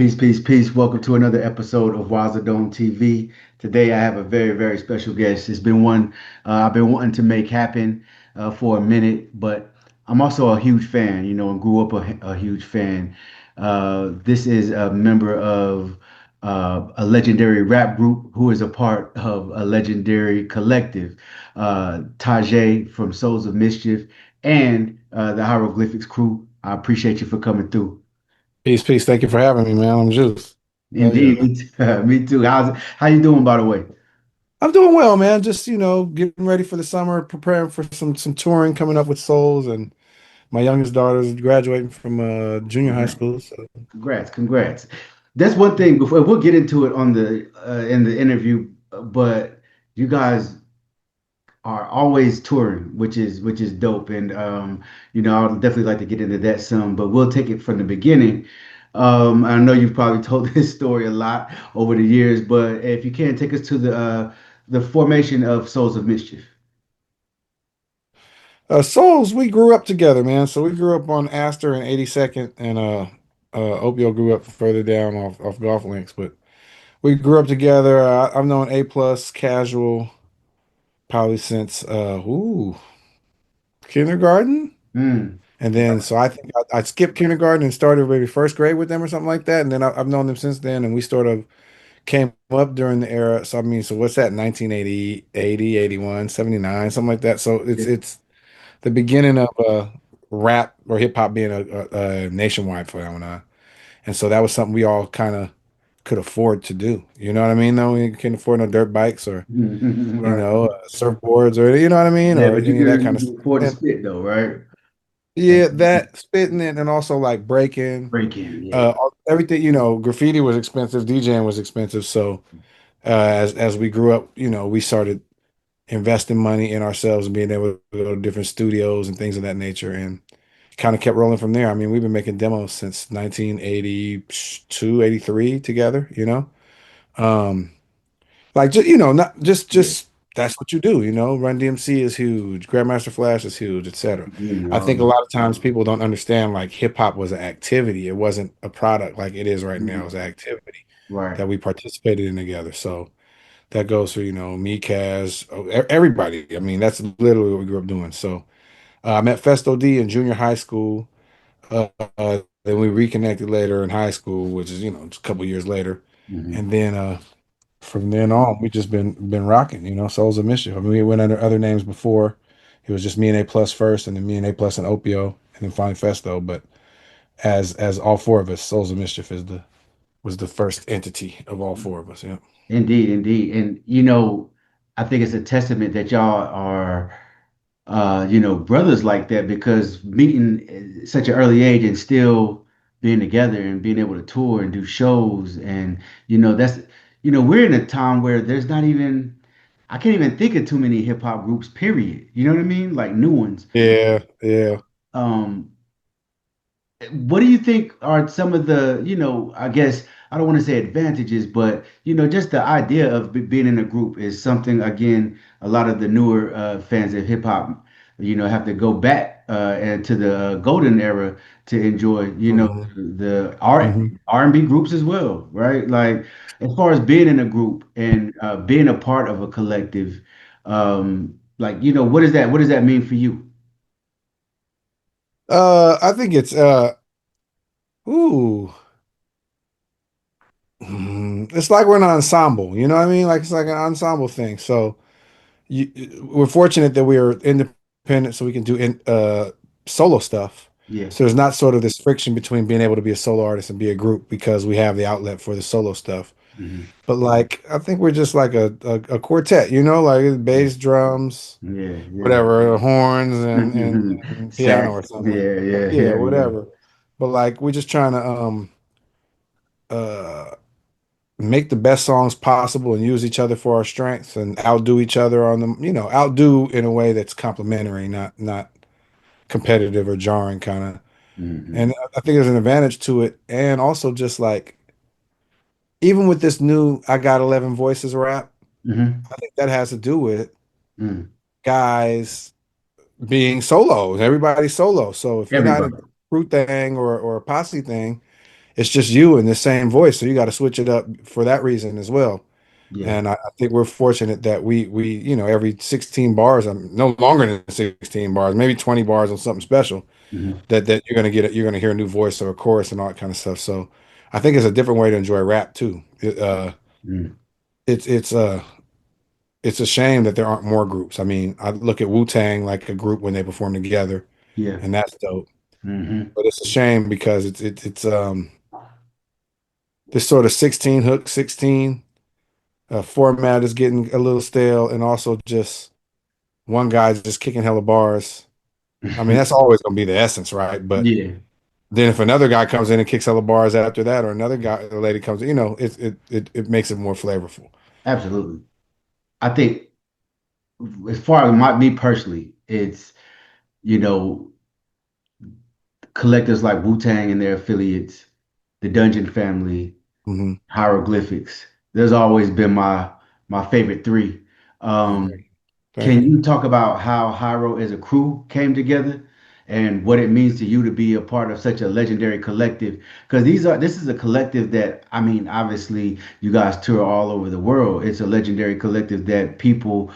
Peace, peace, peace. Welcome to another episode of Wazadome TV. Today I have a very, very special guest. It's been one I've been wanting to make happen for a minute, but I'm also a huge fan, and grew up a huge fan. This is a member of a legendary rap group who is a part of a legendary collective, Tajai from Souls of Mischief and the Hieroglyphics crew. I appreciate you for coming through. Peace, peace. Thank you for having me, man. I'm Juice. Hell yeah. Indeed, me too. Me too. How you doing, by the way? I'm doing well, man. Just, getting ready for the summer, preparing for some touring coming up with Souls, and my youngest daughter's graduating from junior high Congrats, school. So congrats, congrats. That's one thing. Before we'll get into it on the in the interview, but you guys are always touring, which is dope. And I'll definitely like to get into that some, but we'll take it from the beginning. I know you've probably told this story a lot over the years, but if you can take us to the formation of Souls of Mischief. Souls, we grew up together, man. So we grew up on Astor and 82nd, and Opio grew up further down off Golf Links. But we grew up together. I've known A plus casual probably since kindergarten. Mm. And then, so I think I skipped kindergarten and started maybe first grade with them or something like that. And then I've known them since then. And we sort of came up during the era. So, I mean, so what's that? 1980, 80, 81, 79, something like that. So it's the beginning of rap or hip hop being a nationwide phenomenon. And so that was something we all kind of could afford to do. You know what I mean? Though we couldn't afford no dirt bikes or, Right. surfboards or, you know what I mean? Yeah, Or but you any of that can kind you of can stuff. afford to And spit though, right? And yeah, that spitting it and also like breaking. break in, yeah. Everything, graffiti was expensive, DJing was expensive. So as we grew up, we started investing money in ourselves and being able to go to different studios and things of that nature, and kind of kept rolling from there. I mean, we've been making demos since 1982, 83 together, Um, like just not Yeah. just that's what you do, Run DMC is huge, Grandmaster Flash is huge, etc. I think a Um, lot of times people don't understand like hip hop was an activity. It wasn't a product like it is right now. It's an activity right. that we participated in together. So that goes for, me, Kaz, everybody. I mean, that's literally what we grew up doing. So I met Festo D in junior high school. Then we reconnected later in hie school, which is, just a couple years later. Mhm. And then from then on, we just been rocking, Souls of Mischief. I mean, we went under other names before. It was just me and A plus first, and then me and A plus and Opio, and then finally Festo. But as all four of us, Souls of Mischief was the first entity of all four of us. Yeah. Indeed, indeed. And I think it's a testament that y'all are brothers like that because meeting at such an early age and still being together and being able to tour and do shows and that's we're in a time where there's not even I can't even think of too many hip hop groups, period. You know what I mean? Like new ones. Yeah, yeah. Um, what do you think are some of the, I guess I don't want to say advantages, but just the idea of being in a group is something again, a lot of the newer fans of hip hop, have to go back and to the golden era to enjoy, Hmm. the art Hmm. R&B groups as well, right? Like as far as being in a group and being a part of a collective, like what does that mean for you? I think it's ooh, it's like we're an ensemble. You know what I mean? Like it's like an ensemble thing. So you, we're fortunate that we are independent, so we can do solo stuff. Yeah. So there's not sort of this friction between being able to be a solo artist and be a group because we have the outlet for the solo stuff. Mhm. But like, I think we're just like a quartet, like bass, drums, Yeah, yeah. whatever, horns and piano Sax. or something. Yeah, yeah, Yeah, yeah, yeah. whatever. But like, we're just trying to uh make the best songs possible and use each other for our strengths and outdo each other on them, outdo in a way that's complimentary, not competitive or jarring kind of. And Hmm. I think there's an advantage to it. And also just like even with this new I Got 11 Voices rap, Hmm. I think that has to do with Hmm. guys being solos. Everybody's solo. So if you're not in a Everybody. crew thing or a posse thing, it's just you in the same voice. So you got to switch it up for that reason as well. Yeah. And I think we're fortunate that every 16 bars, I'm no longer than 16 bars, maybe 20 bars on something special Hmm. that you're gonna get it, you're gonna hear a new voice or a chorus and all that kind of stuff. So I think it's a different way to enjoy rap too. Mm. It's it's a shame that there aren't more groups. I mean, I look at Wu-Tang like a group when they perform together, Yeah. and that's dope. Hmm. But it's a shame because it's this sort of 16 hook 16 format is getting a little stale, and also just one guy's just kicking hella bars. I mean, that's always gonna be the essence, right? But Yeah. then if another guy comes in and kicks hella bars after that, or another guy, a lady comes in, it makes it more flavorful. Absolutely. I think as far as me personally, it's, you know, collectors like Wu-Tang and their affiliates, the Dungeon Family, Hmm. Hieroglyphics. There's always been my favorite three. Oh, thank Um, you. Thank can you. you talk about how Hyro as a crew came together and what it means to you to be a part of such a legendary collective? Because this is a collective that, I mean, obviously you guys tour all over the world. It's a legendary collective that people,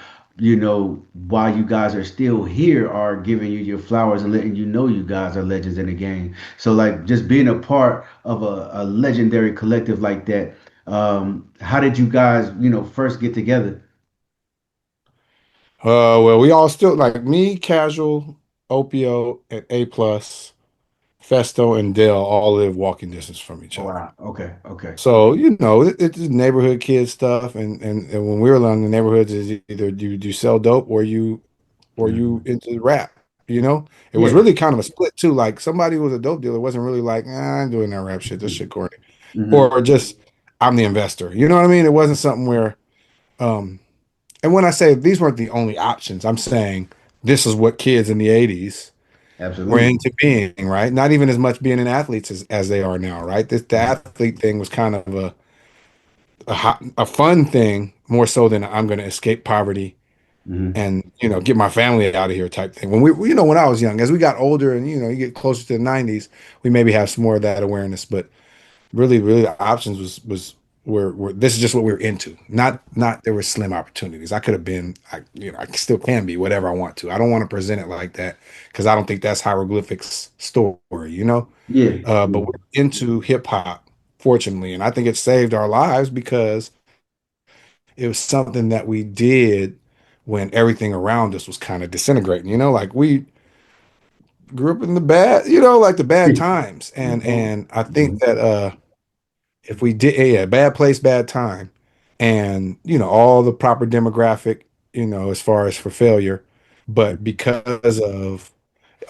while you guys are still here, are giving you your flowers and letting you know you guys are legends in the game. So like just being a part of a legendary collective like that, how did you guys, first get together? Well, we all still like me, Casual, Opio, and A plus, Festo, and Dell all live walking distance from each Oh, other. wow. Okay. Okay. So, it's neighborhood kid stuff, and when we were young, the neighborhoods is either you sell dope or you Mhm. into rap, you know? It was Yeah. really kind of a split too. Like somebody who was a dope dealer wasn't really like, I'm doing that rap shit. This Hmm. shit corny. Hmm. Or just I'm the investor. You know what I mean? It wasn't something where um and when I say these weren't the only options, I'm saying this is what kids in the 80s were Absolutely. into being, right? Not even as much being an athletes as they are now, right? The Hmm. athlete thing was kind of a fun thing more so than I'm going to escape poverty Hmm. and get my family out of here type thing. When I was young, as we got older and you get closer to the 90s, we maybe have some more of that awareness. But really, really, the options were this is just what we were into. Not there were slim opportunities. I could have been, I still can be whatever I want to. I don't want to present it like that because I don't think that's hieroglyphics story. Yeah. But we're into hip hop, fortunately, and I think it saved our lives because it was something that we did when everything around us was kind of disintegrating. Like we grew up in the bad, like the bad times, and Mhm. and I think that if we did, yeah, bad place, bad time, and all the proper demographic, as far as for failure, but because of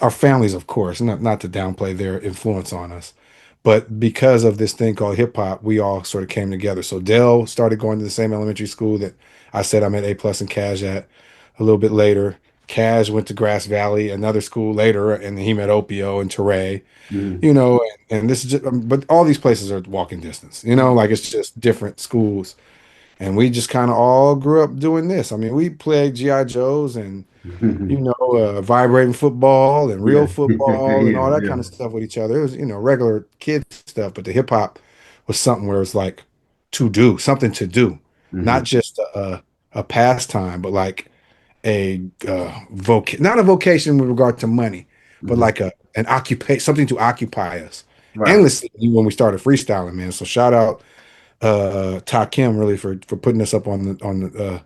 our families, of course, not to downplay their influence on us, but because of this thing called hip hop, we all sort of came together. So Dell started going to the same elementary school that I said I'm at A plus and Cash at a little bit later. Cash went to Grass Valley, another school later, and he met Opio and Teray, Mhm. and this is just, but all these places are walking distance, like it's just different schools. And we just kind of all grew up doing this. I mean, we played G.I. Joes and Mhm. vibrating football and real Yeah. football and Yeah. all that Yeah. kind of stuff with each other. It was, regular kid stuff, but the hip hop was something where it's like to do, something to do, not Hmm. just a pastime, but like a not a vocation with regard to money, but Hmm. like an occupation, something to occupy us Right. endlessly when we started freestyling, man. So shout out Ty Kim really for putting us up on the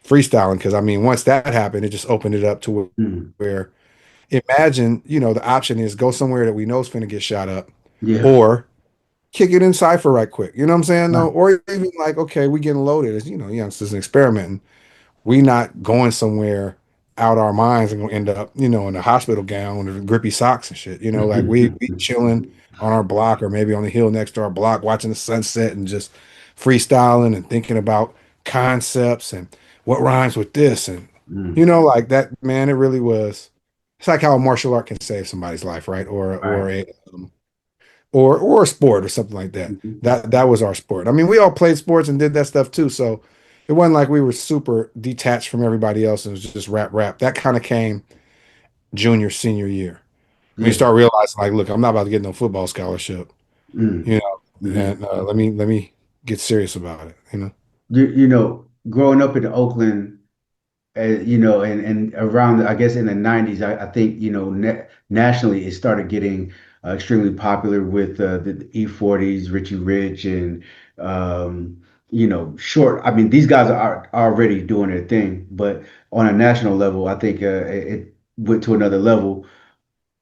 freestyling because I mean once that happened, it just opened it up to Mhm. where imagine, the option is go somewhere that we know is finna get shot up, Yeah. or kick it in cipher right quick. You know what I'm saying? No, Right. or even like, okay, we getting loaded as youngsters and experimenting. We not going somewhere out our minds and gonna end up, in a hospital gown with grippy socks and shit. Like we chilling on our block or maybe on the hill next to our block, watching the sunset and just freestyling and thinking about concepts and what rhymes with this and Mhm. like that, man, it really was. It's like how a martial art can save somebody's life, right? Right. Um, or a sport or something like that. Mhm. That was our sport. I mean, we all played sports and did that stuff too. So it wasn't like we were super detached from everybody else. It was just rap, rap. That kind of came junior, senior year. When you Yeah. start realizing, like, look, I'm not about to get no football scholarship. mm, you know, mhm. and let me get serious about it, you know. Growing up in Oakland, and around, I guess in the 90s, I think, nationally, it started getting extremely popular with the E40s, Richie Rich, and, Short. I mean, these guys are already doing their thing, but on a national level, I think it went to another level.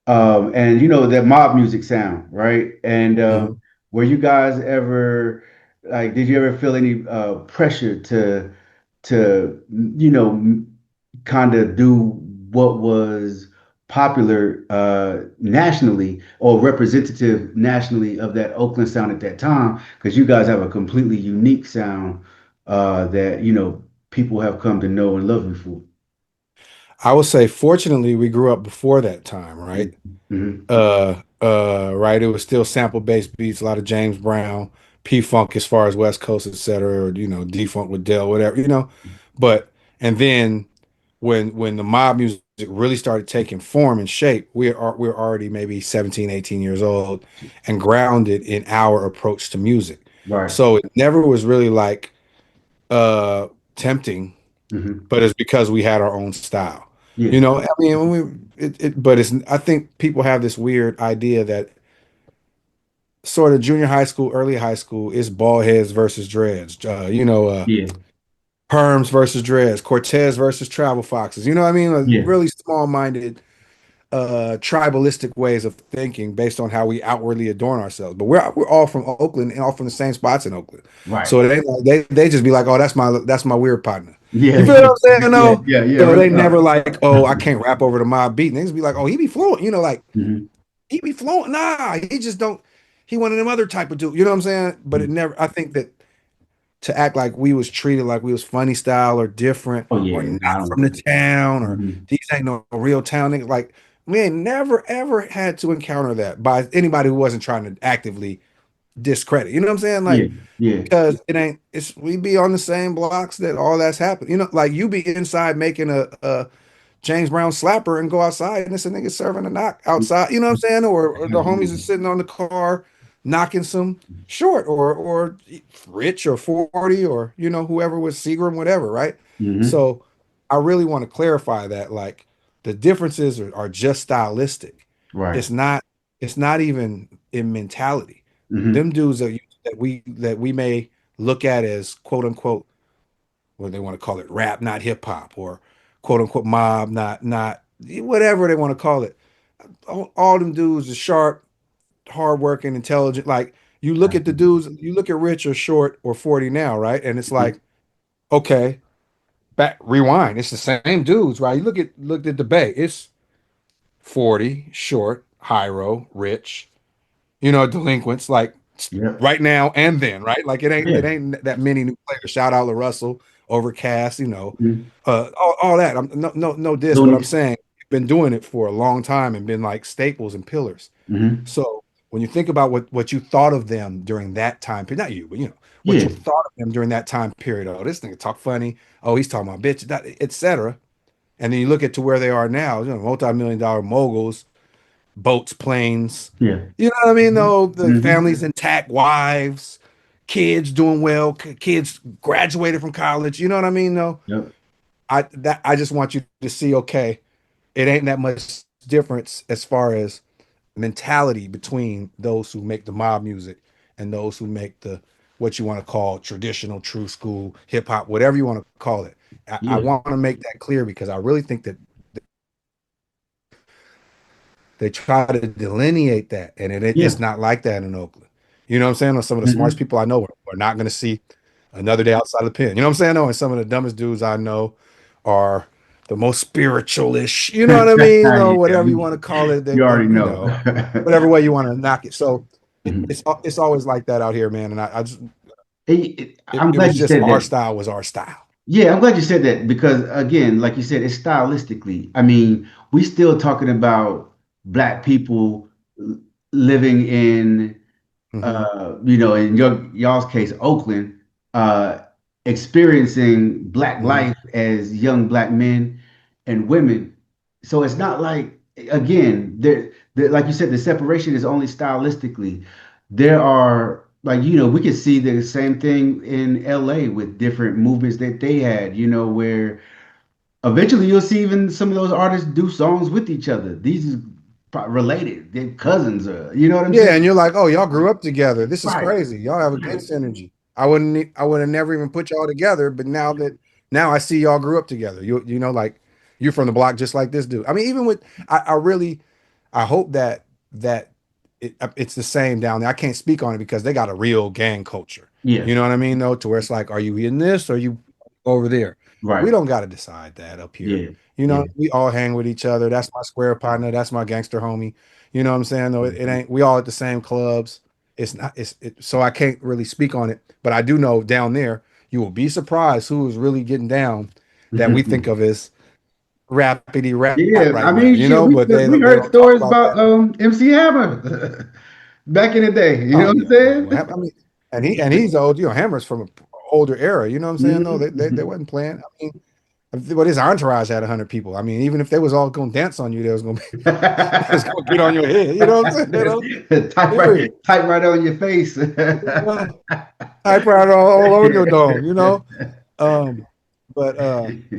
And that mob music sound, right? And Mhm. were you guys ever like, did you ever feel any pressure to kind of do what was popular nationally or representative nationally of that Oakland sound at that time? Because you guys have a completely unique sound that people have come to know and love you for. I would say, fortunately, we grew up before that time, right? Mm-hmm. Right. It was still sample-based beats, a lot of James Brown, P-Funk as far as West Coast, etc., or D-Funk with Dell, whatever. But and then when the mob music really started taking form and shape, we're already maybe 17, 18 years old and grounded in our approach to music. Right. So it never was really like uh tempting, Mm-hmm. but it's because we had our own style. Yeah. I mean, when but it's, I think people have this weird idea that sort of junior high school, early high school is Ballheads versus Dreads, Yeah. Perms versus Dreads, Cortez versus Travel Foxes. You know what I mean? Yeah. Really small-minded, tribalistic ways of thinking based on how we outwardly adorn ourselves. But we're all from Oakland and all from the same spots in Oakland. Right. So they just be like, oh, that's my weird partner. Yeah. You feel what I'm saying? Yeah. No, Yeah. Yeah. they Real never talk. like, oh, I can't rap over the mob beat. And they just be like, oh, he be fluent. Like Hmm. he be fluent. Nah, he just don't. He one of them other type of dude. You know what I'm saying? But it never. I think that to act like we was treated like we was funny style or different Oh or yeah. not I from the don't. town or Hmm. these ain't no real town niggas. Like we ain't never ever had to encounter that by anybody who wasn't trying to actively discredit. You know what I'm saying? Yeah. Like Yeah. because it ain't. It's we be on the same blocks that all that's happened. Like you be inside making a James Brown slapper and go outside and it's a nigga serving a knock outside, you know what I'm saying? Or the homies is sitting on the car knocking some short or Rich or 40 or whoever was Seagram, whatever, right? Hmm. So I really want to clarify that like the differences are just stylistic. Right. It's not it's not even in mentality. Hmm. Them dudes that we may look at as quote unquote what they want to call it, rap, not hip hop, or quote unquote mob, not whatever they want to call it. All them dudes are sharp, hardworking, intelligent. Like you look at the dudes, you look at Rich or Short or 40 now, right? And it's like, okay, back rewind. It's the same dudes, right? You looked at the Bay. It's 40, Short, Hyro, Rich, delinquents like Yep. right now and then, right? Like it ain't Yeah. it ain't that many new players. Shout out to Russell, Overcast, Hmm. all that. I'm no diss, but I'm Looney. saying you've been doing it for a long time and been like staples and pillars. Hmm. So when you think about what you thought of them during that time period, not you, but what Yeah. you thought of them during that time period. Oh, this nigga talk funny. Oh, he's talking about bitch, that, etc. And then you look at to where they are now, multi-million dollar moguls, boats, planes. Yeah. You know what I mean? Though the Hmm. families intact, wives, kids doing well, kids graduated from college. You know what I mean? Though Yep. I just want you to see, okay, it ain't that much difference as far as mentality between those who make the mob music and those who make the what you want to call traditional, true school, hip hop, whatever you want to call it. I Yeah. want to make that clear because I really think that they try to delineate that, and Yeah. it's not like that in Oakland. You know what I'm saying? Some of the smartest Hmm. people I know are not going to see another day outside the pen. You know what I'm saying? No, and some of the dumbest dudes I know are the most spiritualish. You know what I mean? Yeah. Or whatever you want to call it. You already know. Whatever way you want to knock it. So Mhm. it's always like that out here, man. And I just I'm it glad was you just said our that. style was our style. Yeah, I'm glad you said that because again, like you said, it's stylistically. I mean, we still talking about black people living in Hmm. in y'all's case, Oakland, uh, experiencing black Hmm. life as young black men and women. So it's not like, again, like you said, the separation is only stylistically. there are like we could see the same thing in LA with different movements that they had, where eventually you'll see even some of those artists do songs with each other. These is related, they're cousins, you know what I'm saying? Yeah, and you're like, oh, y'all grew up together. This is Right, crazy. Y'all have a good right. synergy. I would have never even put y'all together, but now I see y'all grew up together. You know, like you're from the block just like this dude. I mean, even with I really I hope that it's the same down there. I can't speak on it because they got a real gang culture. Yeah, You know what I mean, though, to where it's like, are you in this or are you over there? We right. don't got to decide that up here. Yeah, You know, yeah. we all hang with each other. That's my square partner. That's my gangster homie. You know what I'm saying? Though it Mhm. ain't. We all at the same clubs. It's not. So I can't really speak on it, but I do know down there, you will be surprised who is really getting down. That we think of as rapidy rap Yeah, I right now. mean, You shit, know, we but 'cause they we don't heard talk stories about about that. MC Hammer back in the day. You know Oh what I'm yeah, yeah. saying? Well, I mean, and he's old. You know, Hammer's from an older era. You know what I'm saying? No, they Mhm. wasn't playing. I mean, but his entourage had 100 people. I mean, even if they was all gonna dance on you, they was gonna be, they was gonna get on your head. You know what I'm saying? You know? Period. Type right on your face. You know? Type right all over your dome. You know? Um, but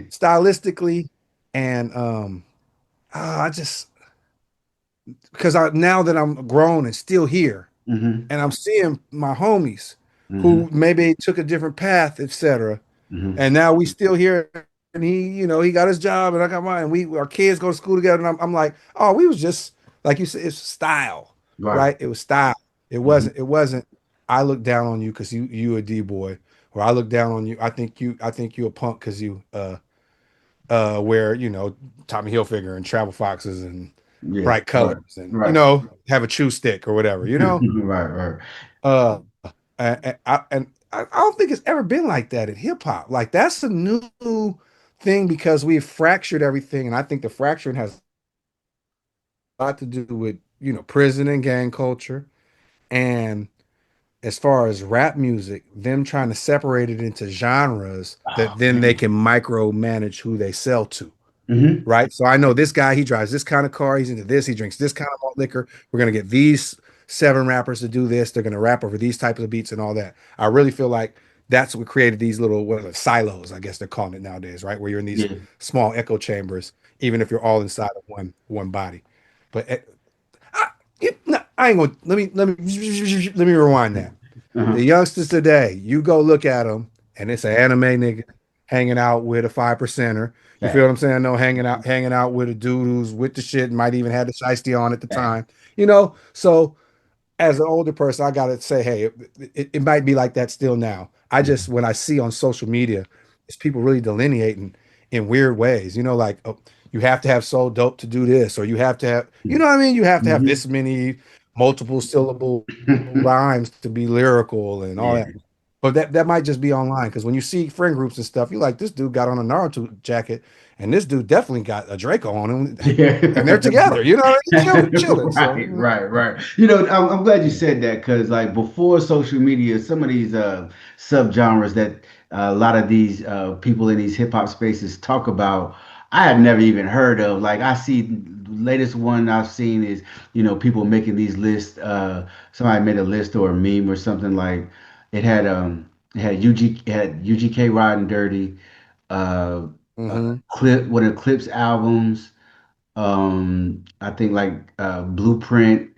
stylistically and I just because I now that I'm grown and still here. Hmm. And I'm seeing my homies Hmm. who maybe took a different path, etc. Hmm. And now we still here, and he got his job, and I got mine. And our kids go to school together, and I'm like, oh, we was just like you said, it's style, Right. right? It was style. Hmm. It wasn't. I look down on you because you a D boy, or I look down on you. I think you a punk because you wear Tommy Hilfiger and travel foxes and Yeah. bright Right. colors, and Right. have a chew stick or whatever, you know. Right. Right. Uh, and I don't think it's ever been like that in hip hop. Like that's a new thing because we've fractured everything, and I think the fracturing has a lot to do with prison and gang culture, and as far as rap music, them trying to separate it into genres that Oh then they man. can micromanage who they sell to. Hmm. Right? So I know this guy, he drives this kind of car, he's into this, he drinks this kind of malt liquor. We're gonna get these seven rappers to do this. They're gonna rap over these types of beats and all that. I really feel like that's what created these little what are they, silos, I guess they're calling it nowadays, right? Where you're in these Yeah. small echo chambers, even if you're all inside of one body. But I, no, I ain't gonna let me rewind that. The Uh-huh. youngsters today, you go look at them, and it's an anime nigga hanging out with a 5%er. You feel what Fact. I'm saying? No, hanging out with a dude who's with the shit, might even have the shiesty on at the Fact. time. So as an older person, I gotta say, hey, it might be like that still now. I just when I see on social media, it's people really delineating in weird ways. Like oh, you have to have so dope to do this, or you have to have, what I mean? You have to have Hmm. this many multiple syllable rhymes to be lyrical and all Yeah. that. But that might just be online because when you see friend groups and stuff, you like this dude got on a Naruto jacket, and this dude definitely got a Draco on him, Yeah. and they're together. You know, chilling. So Right, right, right. I'm glad you yeah. said that because, like, before social media, some of these subgenres that a lot of these people in these hip hop spaces talk about, I had never even heard of. Like, I see the latest one I've seen is, people making these lists. Somebody made a list or a meme or something like it had UGK Riding Dirty, uh, Hmm. one of Clip's albums. I think like Blueprint,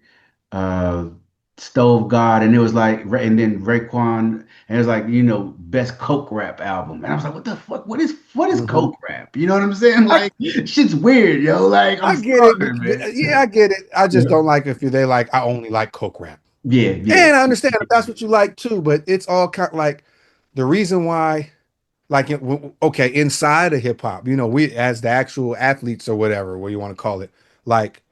uh Stove God, and it was like and then Raekwon, and it was like, best Coke rap album. And I was like, what the fuck? What is Hmm. Coke rap? You know what I'm saying? I Like shit's weird, yo. Like, I'm I get it. sorry, man. Yeah, I get it. I just Yeah, don't like if they like I only like Coke rap. yeah, yeah. And I understand if that's what you like too, but it's all kind of like the reason why, like, okay, inside of hip hop, we as the actual athletes or whatever, what you want to call it, like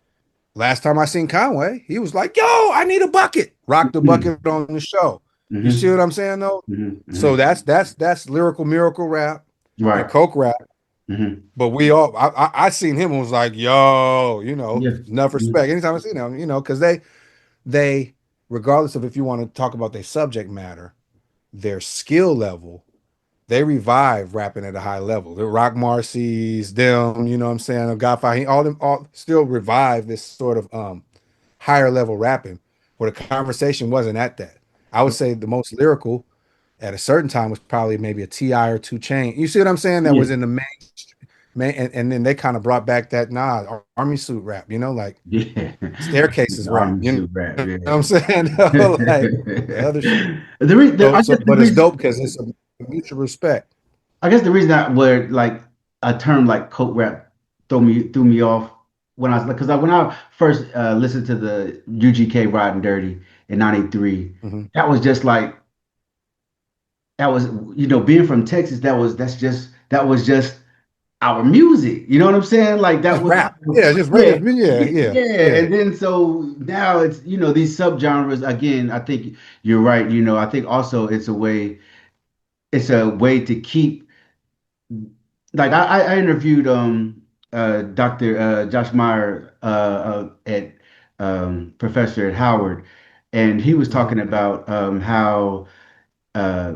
last time I seen Conway, he was like, "Yo, I need a bucket." Rock the Mhm, bucket on the show. You see what mhm, I'm saying though? So mhm. that's lyrical miracle rap and Right. Coke rap. Hmm. But we all, I seen him and was like, "Yo, Yeah. enough Mhm. respect." Anytime I see them, because they, regardless of if you want to talk about their subject matter, their skill level, they revive rapping at a high level. The Rock Marcy's, them, you know what I'm saying, Godfather, all them all still revive this sort of higher level rapping. where the conversation wasn't at that. I would say the most lyrical at a certain time was probably maybe a Ti or Two Chain. You see what I'm saying? That Yeah. was in the main, and then they kind of brought back that army suit rap, like Yeah. staircases The rap. army You know suit rap. what Yeah. I'm saying? Like the other shit. I guess the But it's reason dope because it's a mutual respect. that where like a term like coke rap threw me off when I was like, because when I first listened to the UGK Riding Dirty in '93, Hmm. that was just like that was being from Texas, that was just our music. You know what I'm saying? Like that Just was rap. Yeah, just yeah, regular. Yeah, yeah, yeah, yeah. yeah. And then so now it's these subgenres again. I think you're right. I think also it's a way to keep like I interviewed Dr. Josh Meyer at professor at Howard, and he was Hmm. talking about how uh,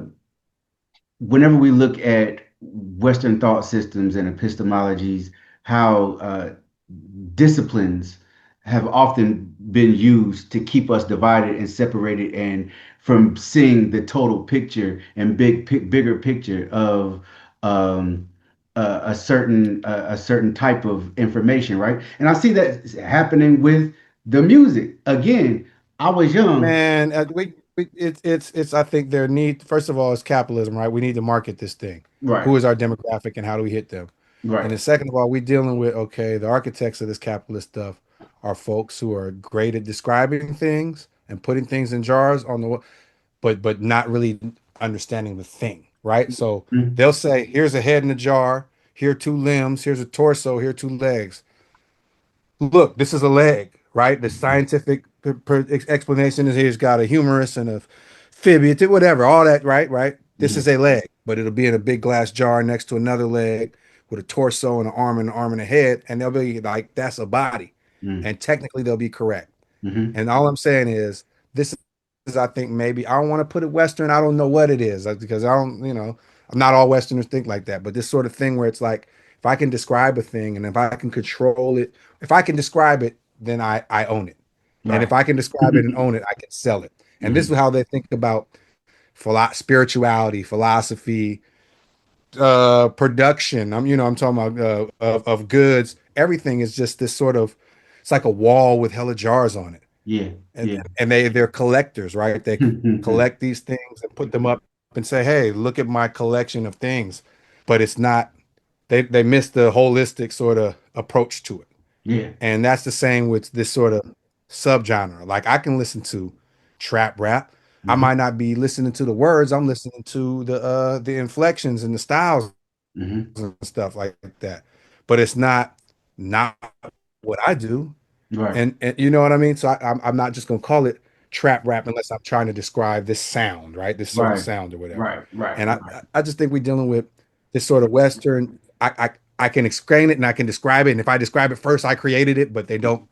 whenever we look at Western thought systems and epistemologies, how disciplines have often been used to keep us divided and separated and from seeing the total picture and bigger picture of um, a certain type of information, right? And I see that happening with the music. Again, I was young, Man, it's I think their need first of all is capitalism, right? We need to market this thing. right, Who is our demographic and how do we hit them? And right, then second of all, we're dealing with okay, the architects of this capitalist stuff are folks who are great at describing things and putting things in jars but not really understanding the thing, right? So mm, they'll say, here's a head in a jar, here are two limbs, here's a torso, here are two legs. Look, this is a leg, right? The scientific explanation is he's got a humerus and a fibula, whatever, all that, right? Right. This mm, is a leg, but it'll be in a big glass jar next to another leg with a torso and an arm and a head, and they'll be like, that's a body, mm, and technically they'll be correct. mm, And all I'm saying is, this is, I think, maybe I don't want to put it Western. I don't know what it is because I don't, not all Westerners think like that. But this sort of thing where it's like, if I can describe a thing and if I can control it, if I can describe it, then I own it. And if right. I can describe it and own it, I can sell it. And this is Mhm. how they think about spirituality, philosophy, production. I'm talking about of goods. Everything is just this sort of, it's like a wall with hella jars on it Yeah, and yeah. they're collectors, right? They collect these things and put them up and say, "Hey, look at my collection of things," but it's not. They miss the holistic sort of approach to it, Yeah. and that's the same with this sort of subgenre. Like I can listen to trap rap. I Hmm. might not be listening to the words. I'm listening to the inflections and the styles Hmm. and stuff like that. But it's not what I do. Right. And you know what I mean? So I'm not just gonna call it trap rap unless I'm trying to describe this sound, right? This certain Right. sound or whatever. Right. Right. And I Right. I just think we're dealing with this sort of Western. I can explain it and I can describe it. And if I describe it first, I created it, but they don't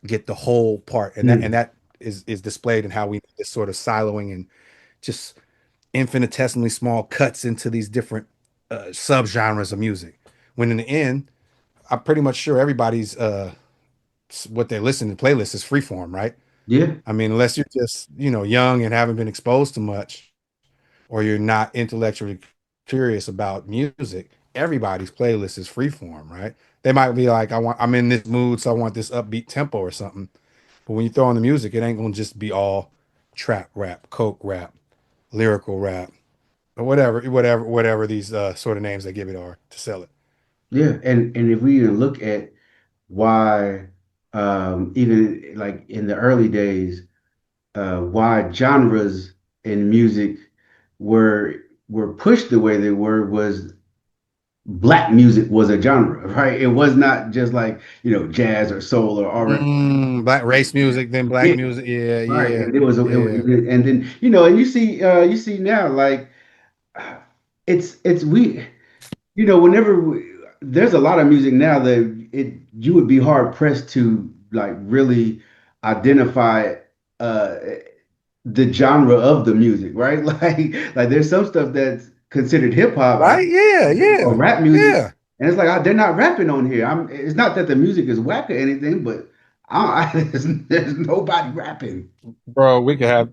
get the whole part. Mm. That is displayed in how we this sort of siloing and just infinitesimally small cuts into these different subgenres of music. When in the end, I'm pretty much sure everybody's what they listen to playlist is freeform, right? Yeah. I mean, unless you're just, young and haven't been exposed to much, or you're not intellectually curious about music, everybody's playlist is freeform, right? They might be like, I'm in this mood, so I want this upbeat tempo or something. But when you throw on the music, it ain't gonna just be all trap rap, coke rap, lyrical rap, or whatever these sort of names they give it are to sell it. Yeah. And if we even look at why, even like in the early days, why genres in music were were pushed the way they were was black music was a genre, right? It was not just like, jazz or soul or R&B. Black race music, then black Yeah, music. Yeah, right. yeah, It yeah. was, and then and you see now like it's we whenever there's a lot of music now that you would be hard pressed to like really identify uh the genre of the music, right? Like there's some stuff that's considered hip hop Right? Yeah, or yeah, rap music, yeah. and it's like they're not rapping on here. It's not that the music is whack or anything, but there's nobody rapping. Bro, we could have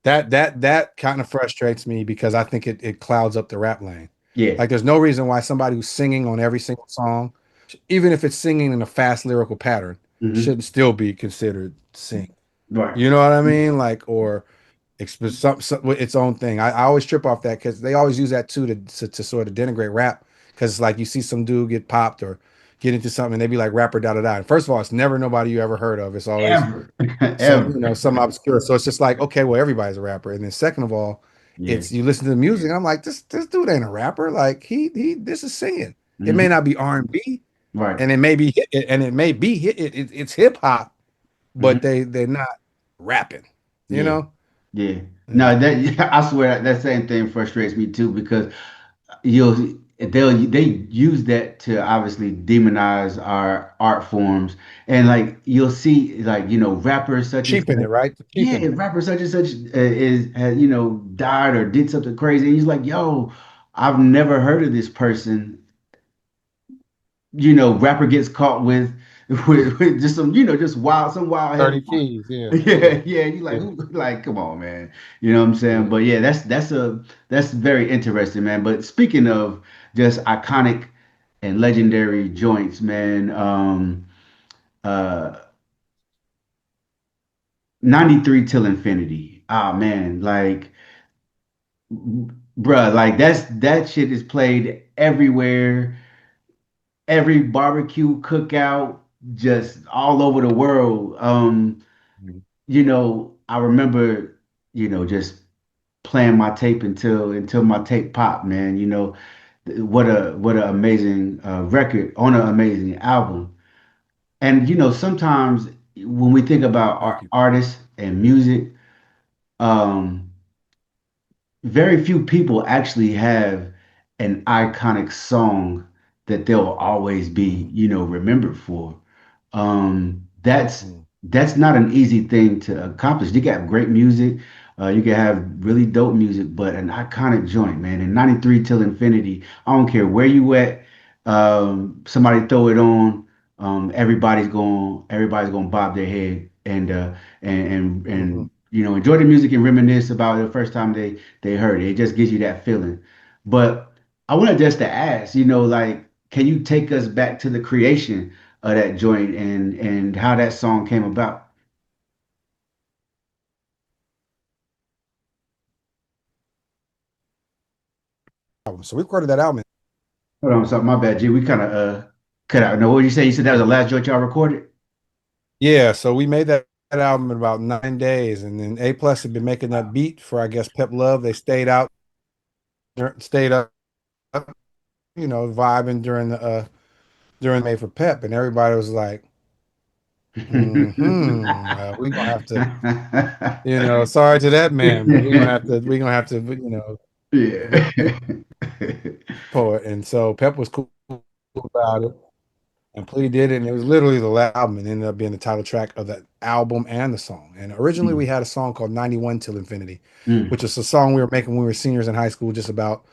that kind of frustrates me because I think it clouds up the rap lane. Yeah. Like there's no reason why somebody who's singing on every single song, even if it's singing in a fast lyrical pattern, Hmm. shouldn't still be considered sing. Right. You know what I mean? Like, or with its own thing. I always trip off that because they always use that too to sort of denigrate rap. Because like you see some dude get popped or get into something, and they be like rapper da da da. And first of all, it's never nobody you ever heard of. It's always Ever. some, Ever. some obscure. So it's just like, okay, well, everybody's a rapper. And then second of all, Yeah. it's you listen to the music, and I'm like, this dude ain't a rapper. Like he this is singing. It may Hmm. not be R&B, Right. and it may be it's hip hop, but Hmm. they're not rapping. You Yeah. know? Yeah. Yeah. No, that I swear that same thing frustrates me too because they use that to obviously demonize our art forms, and like you'll see like rappers such and Cheapen such. it, right? Yeah, Cheapen it. rapper such and such is has died or did something crazy, and he's like, yo, I've never heard of this person. Rapper gets caught with with just just some wild 30 headline. keys. Yeah. Yeah. Yeah, yeah. You like Yeah. who? Like, come on, man. You know what I'm saying? Yeah. But yeah, that's very interesting, man. But speaking of just iconic and legendary joints, man. Uh, 93 till infinity. Ah, man, like, bruh, like that shit is played everywhere, every barbecue cookout, just all over the world. Mhm. I remember, just playing my tape until my tape popped, man. What a amazing record on an amazing album. And sometimes when we think about Thank our you. artists and music, um, very few people actually have an iconic song that they'll always be, Mhm. remembered for. That's Mhm. that's not an easy thing to accomplish. You got great music, you can have really dope music, but an iconic joint, man. In 93 till infinity, I don't care where you at, somebody throw it on, everybody's gonna bob their head and Mhm. enjoy the music and reminisce about the first time they heard it. It just gives you that feeling. But I wanted just to ask, like, can you take us back to the creation of that joint and how that song came about? So we recorded that album. Hold on, sorry, my bad, G. We kind of cut out. No, what did you say? You said that was the last joint y'all recorded? Yeah, so we made that album in about 9 days, and then A Plus had been making that beat for I guess Pep Love. They stayed up, vibing during Made for Pep, and everybody was like, we gonna have to, sorry to that man, but we're gonna have to, Yeah. poet. And so Pep was cool about it. And Plea did it, and it was literally the last album, and ended up being the title track of that album and the song. And originally, we Mm, had a song called 91 Till Infinity, mm, which is a song we were making when we were seniors in high school, just about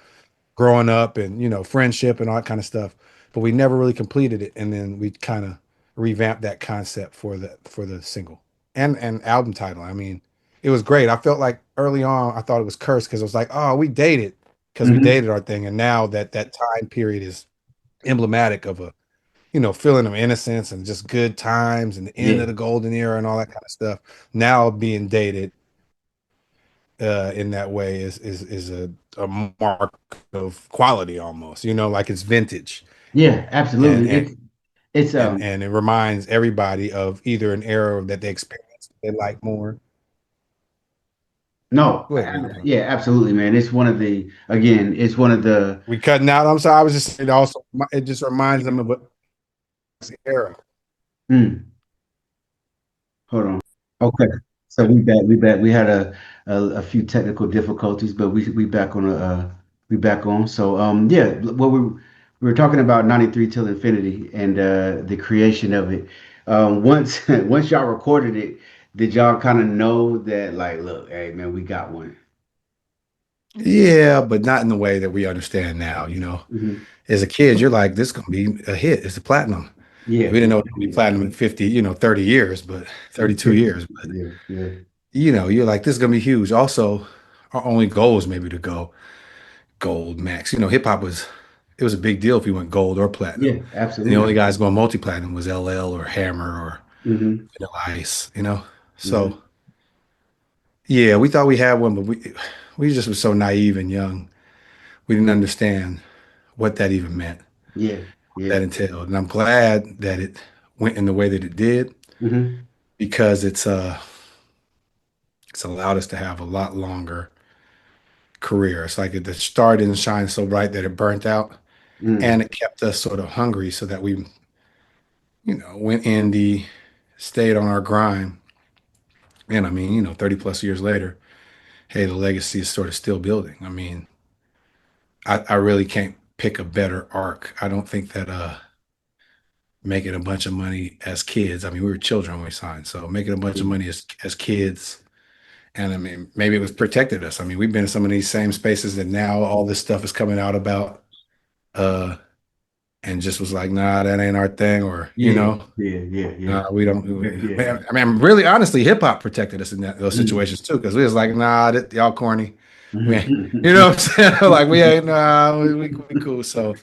growing up and, friendship and all that kind of stuff. But we never really completed it. And then we kind of revamped that concept for the single and album title. I mean, it was great. I felt like early on, I thought it was cursed because it was like, oh, we dated because we mhm. dated our thing. And now that time period is emblematic of a feeling of innocence and just good times and the end Yeah. of the golden era and all that kind of stuff. Now being dated in that way is a mark of quality almost, like it's vintage Yeah, and absolutely. and It's and it reminds everybody of either an era that they experienced they like more. no, Go ahead, man. yeah, absolutely, man. It's one of the again, it's one of the We cutting out. I'm sorry. I was just it also it just reminds them of an era. mm, hold on. Okay. So we back. We back. We had a few technical difficulties, but we back on we back on. So yeah, what we were talking about 93 till infinity and the creation of it. Once once y'all recorded it, did y'all kind of know that like, look, hey man, we got one. Yeah, but not in the way that we understand now. Hmm. As a kid, you're like, this is gonna be a hit. It's a platinum. Yeah, We didn't know it yeah, would be platinum in 50, 30 years, but 32 years. But yeah, yeah, you're like, this is gonna be huge. Also, our only goal is maybe to go gold max. Hip hop was it was a big deal if you went gold or platinum. yeah, And the only absolutely. guys going multi-platinum was LL or Hammer or Hmm. Vanilla Ice. So Hmm. yeah, we thought we had one, but we just were so naive and young. We didn't Yeah, understand what that even meant, yeah, what yeah. that entailed. And I'm glad that it went in the way that it did Hmm. because it's allowed us to have a lot longer career. It's like the star didn't shine so bright that it burnt out, and Mm. it kept us sort of hungry so that we, went indie, stayed on our grind. And I mean, 30 plus years later, hey, the legacy is sort of still building. I mean, I really can't pick a better arc. I don't think that making a bunch of money as kids. I mean, we were children when we signed, so making a bunch of Yeah, money as kids, and I mean, maybe it was protected us. I mean, we've been in some of these same spaces that now all this stuff is coming out about, uh, and just was like, nah, that ain't our thing, or yeah, yeah, yeah, yeah, nah, we don't. yeah. I mean, really, honestly, hip hop protected us in those Mm. situations too, because we was like, nah, y'all corny. We ain't, Mhm. what I'm saying? Like we ain't, nah, we cool. So,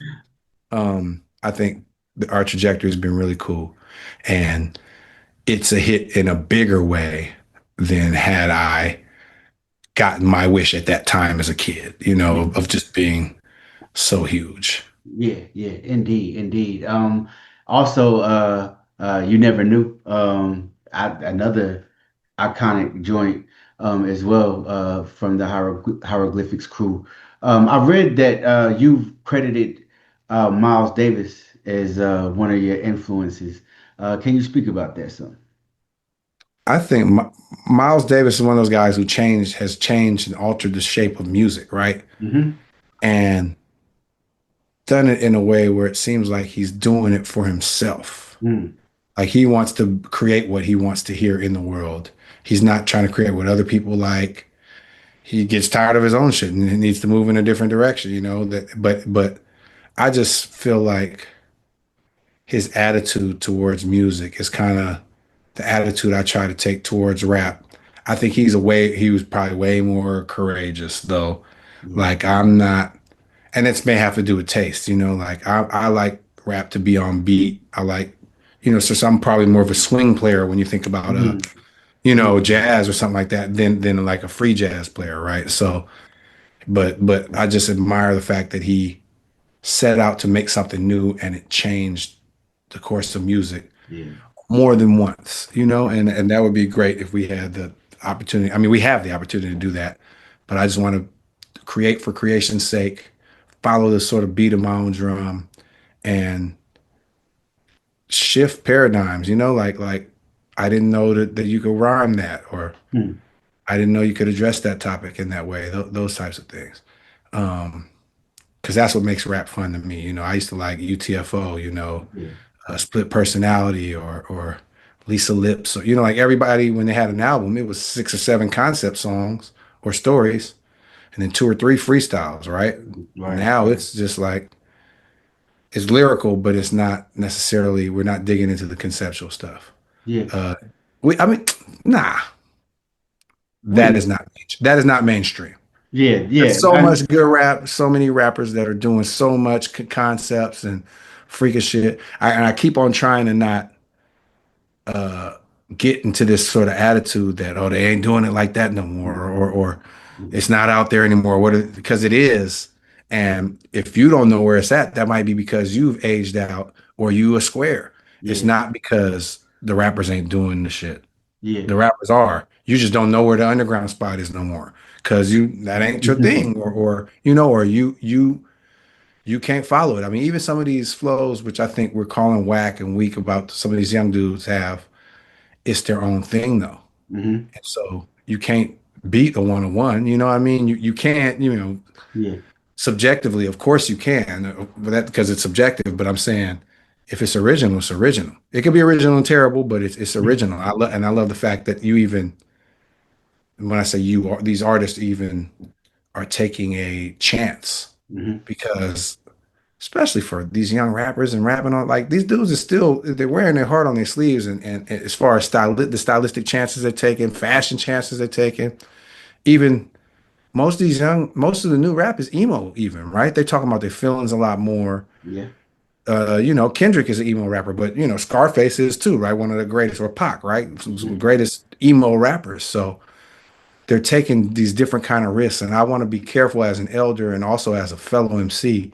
I think our trajectory has been really cool, and it's a hit in a bigger way than had I gotten my wish at that time as a kid, of just being so huge. Yeah, yeah, indeed, indeed. Also, you never knew. Another iconic joint, as well, from the hieroglyphics crew. I read that you've credited Miles Davis as one of your influences. Can you speak about that, son? I think Miles Davis is one of those guys who has changed and altered the shape of music, right? Mm-hmm. And done it in a way where it seems like he's doing it for himself. Mm. Like he wants to create what he wants to hear in the world. He's not trying to create what other people like. He gets tired of his own shit and he needs to move in a different direction. But I just feel like his attitude towards music is kind of the attitude I try to take towards rap. I think he was probably way more courageous though. Yeah. Like I'm not, and it may have to do with taste, like I like rap to be on beat. I like, so I'm probably more of a swing player when you think about Mm-hmm. Mm-hmm. jazz or something like that than like a free jazz player, right? So, but I just admire the fact that he set out to make something new and it changed the course of music Yeah. more than once, and that would be great if we had the opportunity. I mean, we have the opportunity to do that, but I just want to create for creation's sake, follow the sort of beat of my own drum and shift paradigms, like I didn't know that you could rhyme that, or Mm. I didn't know you could address that topic in that way, those types of things. Because that's what makes rap fun to me. I used to like UTFO, Yeah. Split Personality or Lisa Lips, or like everybody when they had an album, it was 6 or 7 concept songs or stories, and then 2 or 3 freestyles, right? Right. Now it's just like it's lyrical, but it's not necessarily. We're not digging into the conceptual stuff. Yeah. Uh, I mean, nah, Mm. that is not mainstream. Yeah. There's Yeah. so much good rap, so many rappers that are doing so much concepts and freakish shit. And I keep on trying to not get into this sort of attitude that they ain't doing it like that no more, or Mm. it's not out there anymore. Because it is, and if you don't know where it's at, that might be because you've aged out or you a square. It's Yeah. not because the rappers ain't doing the shit. Yeah. The rappers are. You just don't know where the underground spot is no more because that ain't your thing, or you can't follow it. I mean, even some of these flows, which I think we're calling whack and weak about, some of these young dudes have. It's their own thing though. Hmm. And so you can't beat a 101. You know what I mean? You can't, Yeah. subjectively, of course you can, but that because it's subjective. But I'm saying if it's original, it's original. It could be original and terrible, but it's original. I love the fact that you even when I say these artists even are taking a chance Hmm. because especially for these young rappers and rapping on like these dudes are still they're wearing their heart on their sleeves and as far as the stylistic chances they're taking, fashion chances they're taking, even most of the new rap is emo even, right? They're talking about their feelings a lot more. Yeah. Kendrick is an emo rapper, but Scarface is too, right? One of the greatest, or Pac, right? Some Mhm. greatest emo rappers. So they're taking these different kind of risks, and I want to be careful as an elder and also as a fellow MC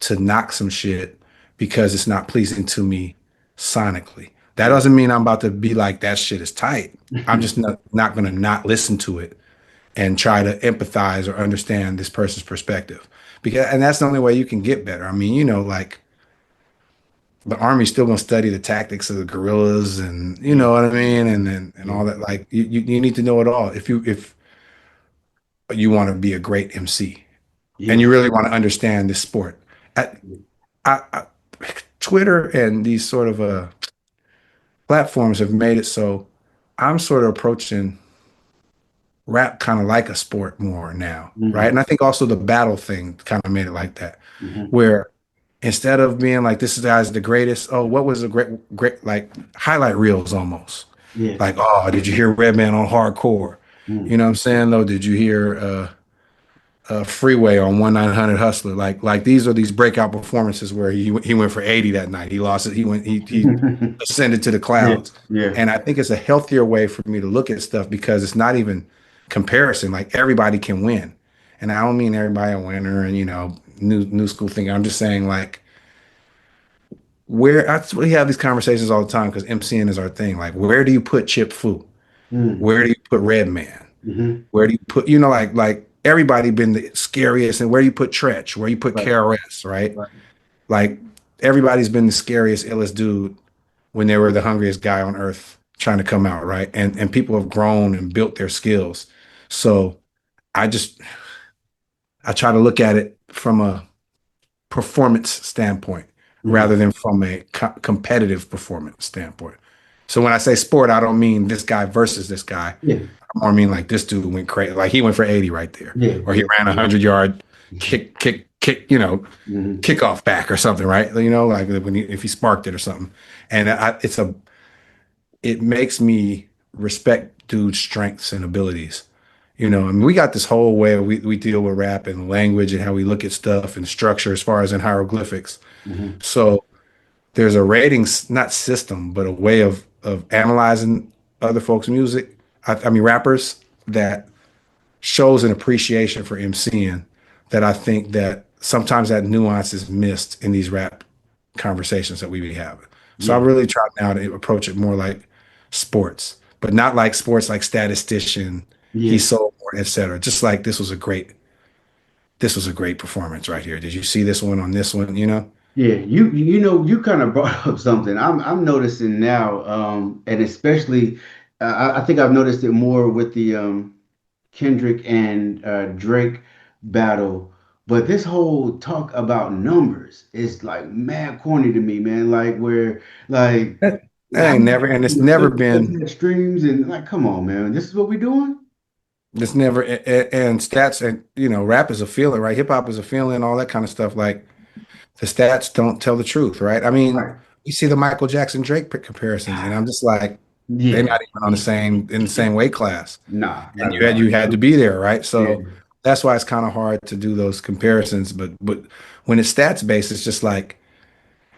to knock some shit because it's not pleasing to me sonically. That Yeah. doesn't mean I'm about to be like that shit is tight. I'm just not gonna not listen to it and try to empathize or understand this person's perspective. And that's the only way you can get better. I mean, like the army's still gonna study the tactics of the guerrillas and you Yeah. know what I mean, and Yeah. all that. Like you need to know it all if you want to be a great MC and Yeah. you really want to understand this sport. I, I, Twitter and these sort of platforms have made it so I'm sort of approaching rap kind of like a sport more now, right? Hmm. And I think also the battle thing kind of made it like that, Hmm. where instead of being like this guy's the greatest, oh, what was the great like highlight reels almost. Yeah. Like, oh, did you hear Redman on hardcore? You Mm. know what I'm saying? Though, did you hear Freeway on 1-900 Hustler? Like these are these breakout performances where he went for 80 that night. He lost it. He ascended to the Yeah. clouds. Yeah. And I think it's a healthier way for me to look at stuff because it's not even comparison. Like everybody can win. And I don't mean everybody a winner and new school thing. I'm just saying like we have these conversations all the time because MCN is our thing. Like where do you put Chip Fu? Mm. Where do you put Redman? Hmm. Where do you put, like everybody been the scariest, and where do you put Tretch? Where you put Right. KRS, right? Right. Like everybody's been the scariest, illest dude when they were the hungriest guy on earth trying to come out, right? And people have grown and built their skills. So I just I try to look at it from a performance standpoint Mm. rather than from a competitive performance standpoint. So when I say sport, I don't mean this guy versus this guy. Yeah. I more mean like this dude went crazy. Like he went for 80 right there. Yeah. Or he Yeah. ran a 100-yard kick, Hmm. kickoff back or something, right? Like if he sparked it or something. And it makes me respect dude's strengths and abilities. I mean, we got this whole way we deal with rap and language and how we look at stuff and structure as far as in hieroglyphics. Hmm. So there's a ratings, not system, but a way of analyzing other folks' music. I mean, rappers that shows an appreciation for MCing that I think that sometimes that nuance is missed in these rap conversations that we be having. So I Yeah. really try now to approach it more like sports, but not like sports like statistician, he Yeah. sold more, etc. Just like this was a great performance right here. Did you see this one on this one? Yeah, you kind of brought up something. I'm noticing now, and especially, I think I've noticed it more with the Kendrick and Drake battle. But this whole talk about numbers is like mad corny to me, man. Like where like That how ain't many never, and it's never been. streams and like, come on, man, this is what we doing? It's never and stats and rap is a feeling, right? Hip hop is a feeling, all that kind of stuff. Like the stats don't tell the truth, right? I mean, Right. you see the Michael Jackson Drake comparisons, and I'm just like, they're Yeah. not even on the same in the same weight class, Nah, and not at you had all. to be there, right? Yeah. So that's why it's kind of hard to do those comparisons. But when it's stats based, it's just like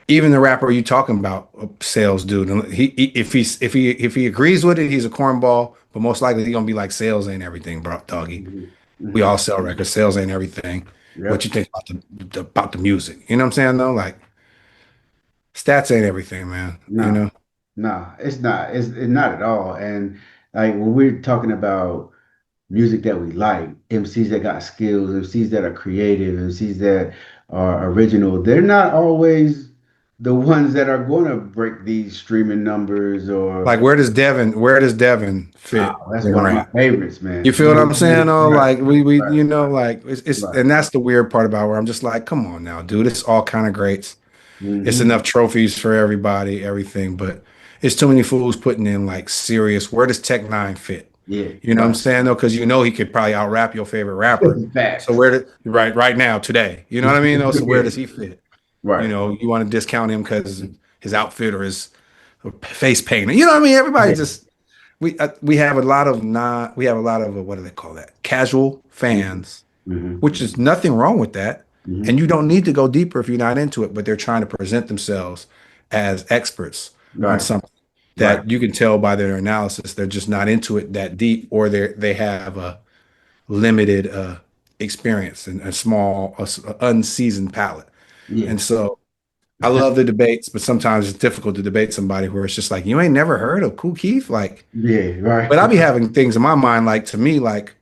even the rapper you talking about, a sales dude, and if he agrees with it, he's a cornball. But most likely he's gonna be like, sales ain't everything, bro, doggy. Hmm. We Hmm. all sell records. Sales ain't everything. What you Yep. think about the music? You know what I'm saying though? Like stats ain't everything, man. You Nah, know, nah, it's not. It's not at all. And like when we're talking about music that we like, MCs that got skills, MCs that are creative, MCs that are original, they're not always the ones that are going to break these streaming numbers or like where does Devin oh, fit that's in one of my rap? favorites, You man. feel what I'm saying? Oh, Right, like we right, like it's right. and that's the weird part about where I'm just like, come on now, dude. It's all kind of greats. It's Hmm. enough trophies for everybody, everything, but it's too many fools putting in like serious. Where does Tech Nine fit? Yeah, You know what I'm right. saying though, because he could probably out rap your favorite rapper. So Facts. right now today, you know what I mean? Though, so where Yeah. does he fit? You Right. know, you want to discount him because his outfit or his face painting. You know what I mean? Everybody Yeah. just we have a lot of non we have a lot of what do they call that? Casual Hmm. fans, Hmm. which is nothing wrong with that. And Hmm. you don't need to go deeper if you're not into it, but they're trying to present themselves as experts on Right. something Right. that you can tell by their analysis they're just not into it that deep, or they have a limited experience and a small unseasoned palate. Yeah. And so I love the debates, but sometimes it's difficult to debate somebody where it's just like, you ain't never heard of Kool Keith? Like, Yeah. Right. but I'll be having things in my mind, like to me, like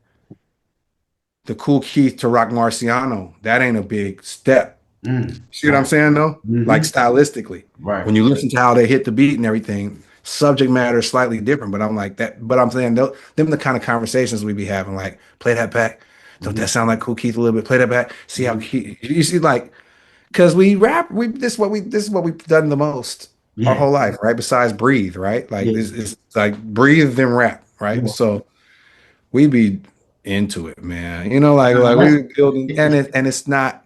the Kool Keith to Rock Marciano, that ain't a big step. Mm. See what I'm Right. saying though? Like Hmm. stylistically, Right. when you listen to how they hit the beat and everything, subject matter is slightly different. But I'm like that. But I'm saying them the kind of conversations we be having. Like, play that back. Don't that Hmm. sound like Kool Keith a little bit? Play that back. See how Hmm. Keith, you see like because we rap. We this is what we've done the most our Yeah. whole life, right? Besides breathe, right? Like Yeah. this is like breathe then rap, right? Yeah. So we be into it, man. You know, like Uh, we building and it's not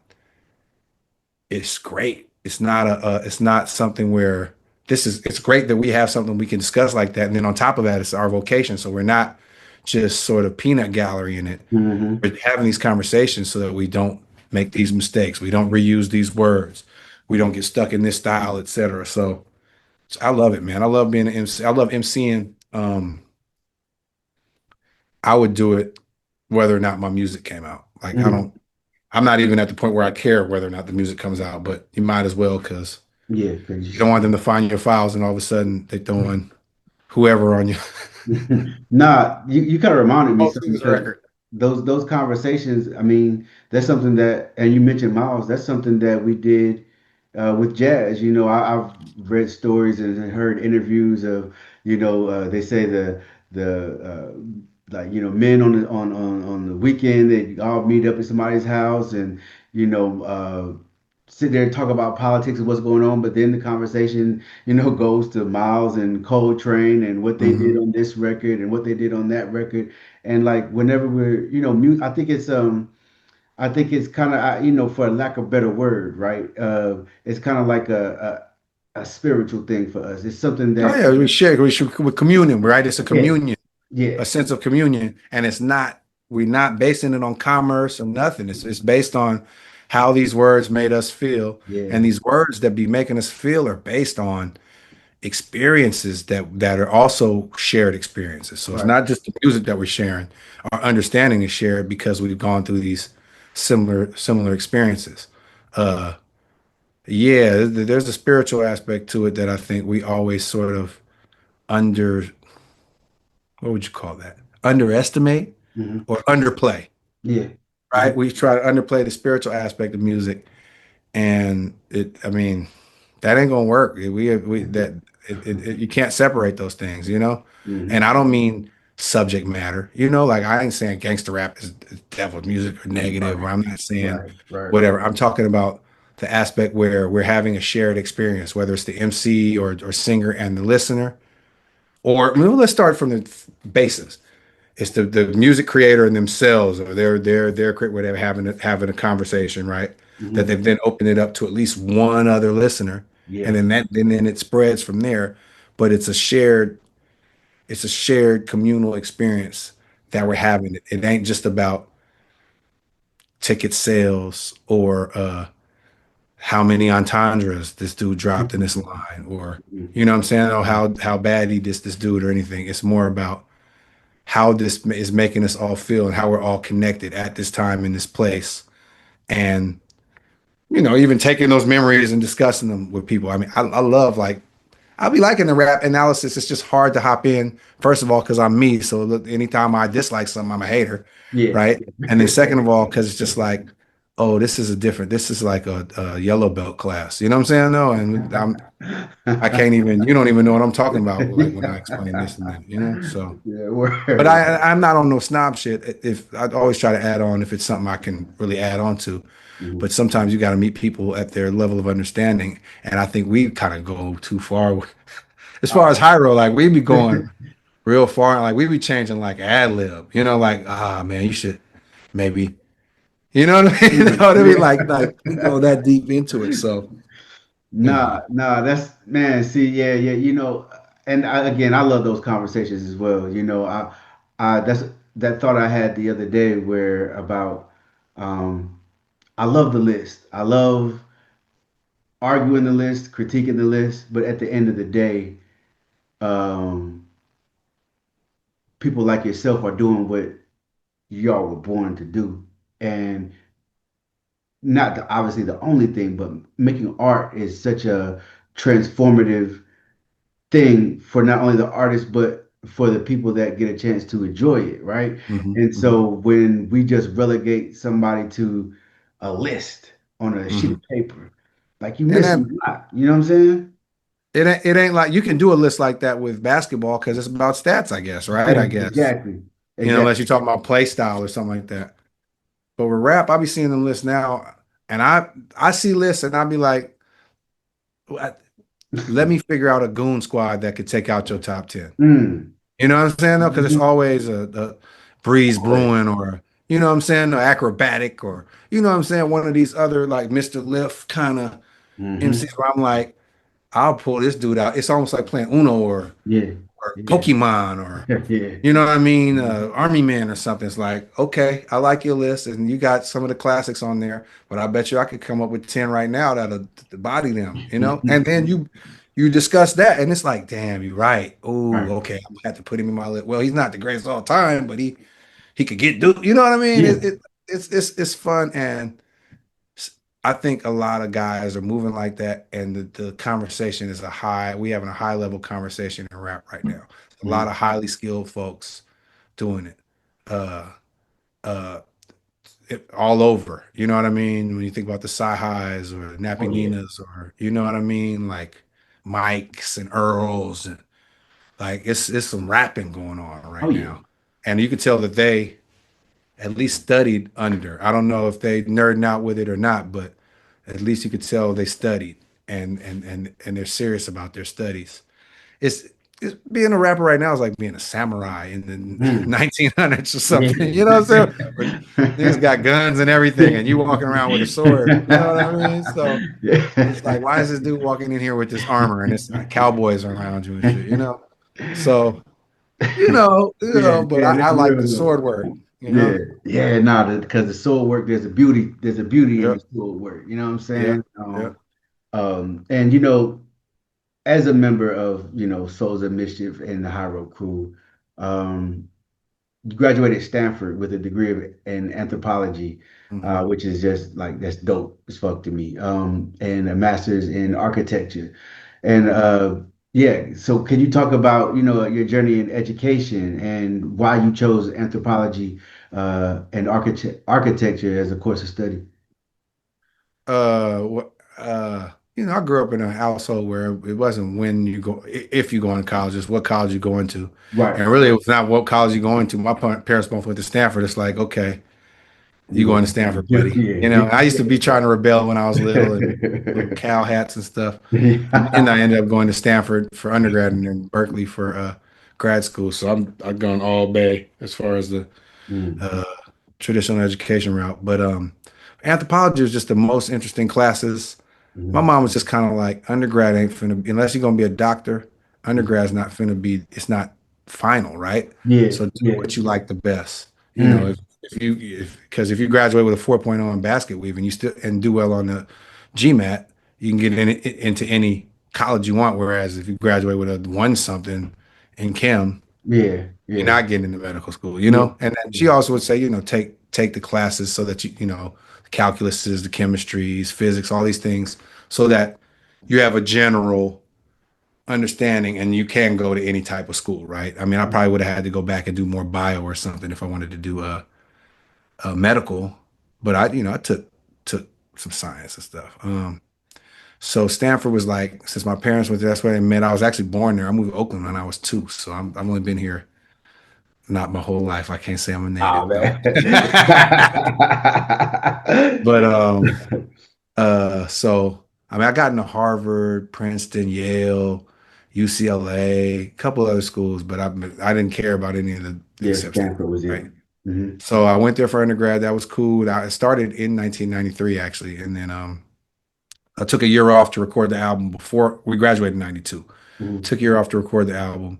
it's great. It's not it's not something where it's great that we have something we can discuss like that. And then on top of that, it's our vocation. So we're not just sort of peanut gallery in it. hmm. We're having these conversations so that we don't make these mistakes. We don't reuse these words. We don't get stuck in this style, etc. So I love it, man. I love being an MC. I love MCing. I would do it whether or not my music came out. Like Hmm. I'm not even at the point where I care whether or not the music comes out, but you might as well because Yeah. you don't want them to find your files and all of a sudden they throwing whoever on you. Nah, you kind of reminded me Oh, see something this because record. those conversations. I mean, that's something that, and you mentioned Miles. That's something that we did with jazz. I've read stories and heard interviews of, they say the like men on the weekend they all meet up at somebody's house and sit there and talk about politics and what's going on, but then the conversation goes to Miles and Coltrane and what they did Hmm. on this record and what they did on that record. And like whenever we're, I think it's kind of, for lack of a better word, right? It's kind of like a spiritual thing for us. It's something Oh that, yeah, we should with communion, right? It's a yeah, communion, yeah, a sense of communion, and it's not we're not basing it on commerce or nothing. It's based on how these words made us feel, and yeah, these words that be making us feel are based on experiences that are also shared experiences. So it's right. not just the music that we're sharing. Our understanding is shared because we've gone through these similar experiences. Uh, yeah, there's a spiritual aspect to it that I think we always sort of under what would you call that? Underestimate Hmm. or underplay, Yeah. right? We try to underplay the spiritual aspect of music, and I mean, that ain't gonna work. We that you can't separate those things, you know. And Hmm. I don't mean subject matter, you know. Like I ain't saying gangster rap is devil music or negative, or Right, I'm not saying right, right. whatever. I'm talking about the aspect where we're having a shared experience, whether it's the MC or singer and the listener, or well, let's start from the basis. It's the music creator and themselves, or their whatever having a conversation, right? That Hmm. they've then opened it up to at least one other listener, and Yeah, then it spreads from there. But it's a shared communal experience that we're right. having. It ain't just about ticket sales or how many entendres this dude dropped in this line, or Mhm. you know what I'm saying, or how bad he dissed this dude or anything. It's more about how this is making us all feel and how we're all connected at this time in this place. And, even taking those memories and discussing them with people. I mean, I love like, I'll be liking the rap analysis. It's just hard to hop in, first of all, because I'm me. So look, anytime I dislike something, I'm a hater. Yeah. Right. And then second of all, because it's just like, oh, this is like a yellow belt class. You know what I'm saying? No, and I can't even, you don't even know what I'm talking about. Like when I explain this and that, so. Yeah, But word. I'm not on no snob shit. If I'd always try to add on if it's something I can really add on to. But Mhm. sometimes you got to meet people at their level of understanding, and I think we kind of go too far. As far as Oh. Hyro, like we be going real far, like we be changing like ad lib. Like man, you should maybe, you know what I mean? You know what I mean? Like we go that deep into it. So. Nah, nah, that's man. See, yeah, yeah, and again, I love those conversations as well. That's that thought I had the other day where about, um, I love the list. I love arguing the list, critiquing the list, but at the end of the day, um, people like yourself are doing what y'all were born to do, and not obviously the only thing, but making art is such a transformative thing for not only the artist but for the people that get a chance to enjoy it, right? Hmm. And Hmm. so when we just relegate somebody to a list on a sheet Hmm. of paper, like you And missing then a lot. You know what I'm saying? it ain't like you can do a list like that with basketball because it's about stats, I guess, right? I guess. Exactly. Unless Exactly. you're talking about play style or something like that. But with rap, I be seeing them lists now, and I see lists and I be like, "What- let me figure out a goon squad that could take out your top 10. Mm. You know what I'm saying? Though, because it's Mhm. always a breeze Always. brewing or you know what I'm saying, or acrobatic or you know what I'm saying, one of these other like Mr. Lift kind of MCs Hmm. where I'm like, I'll pull this dude out. It's almost like playing Uno Yeah. or Yeah. Pokemon or Yeah. you know what I mean, Mhm. Army Man or something. It's like, okay, I like your list and you got some of the classics on there, but I bet you I could come up with 10 right now that'll body them, you know? And then you discuss that and it's like, damn, you're right. Oh, Right. okay, I'm gonna have to put him in my list. Well, he's not the greatest of all time, but he could get do you know what I mean? Yeah. It's fun and I think a lot of guys are moving like that, and the conversation is we having a high level conversation in rap right now. A lot of Mhm. highly skilled folks doing it, uh, uh, all over. You know what I mean? When you think about the Sci-Highs or Oh Nappy yeah. Ninas, or you know what I mean, like Mikes and Earls, and like it's some rapping going on Oh right yeah. now, and you can tell that they at least studied under. I don't know if they nerding out with it or not, but at least you could tell they studied and they're serious about their studies. It's, it's being a rapper right now is like being a samurai in the Mm. 1900s or Yeah. something. You know what I'm saying? Where niggas got guns and everything, and you walking around with a sword. You know what I mean? So it's like, why is this dude walking in here with this armor and it's like cowboys around you and shit? You know? So Yeah, but yeah, I that's like the real though. sword work. You Yeah, know? yeah, nah, because the sword work, there's a beauty in the Yep. sword work. You know what I'm Yep. saying? Yep. And as a member of Souls of Mischief and the Hieroglyphic crew, um, graduated Stanford with a degree in anthropology, Hmm. which is just like that's dope as fuck to me. And a master's in architecture, and yeah. So, can you talk about your journey in education and why you chose anthropology and architecture as a course of study? I grew up in a household where it wasn't when you go, if you go in college, it's what college you go into. Right. And really, it was not what college you go into. My parents both went to Stanford. It's like, okay, You you go going to to Stanford, yeah, buddy. yeah. I used to be trying to rebel when I was little and little cow hats and stuff. And then I ended up going to Stanford for undergrad and then Berkeley for grad school. So I've gone all bay as far as the Mm, uh, traditional education route. But anthropology is just the most interesting classes. My mhm. mom was just kind of like, undergrad ain't finna be, unless you're gonna be a doctor, undergrad's not finna be, it's not final, right? Yeah, So do yeah. what you like the best. You know, Mm, because if you graduate with a 4.0 in basket weave and you still and do well on the GMAT, you can get into any college you want. Whereas if you graduate with a one something in chem, yeah, you're yeah, not getting into medical school, yeah, And then yeah. she also would say, take the classes so that the calculuses, the chemistries, physics, all these things, so that you have a general understanding and you can go to any type of school, right? I mean, I probably would have had to go back and do more bio or something if I wanted to do a medical, but I took some science and stuff. So Stanford was like, since my parents went there, that's where they met. I was actually born there. I moved to Oakland when I was 2, so I've only been here not my whole life. I can't say I'm a Oh native though. man. But so I mean I got into Harvard, Princeton, Yale, UCLA, a couple other schools, but I didn't care about any of the Yeah, except Stanford, Stanford was it. right? Hmm. So I went there for undergrad. That was cool. I started in 1993 actually, and then I took a year off to record the album before we graduated in 92. Mhm. Took a year off to record the album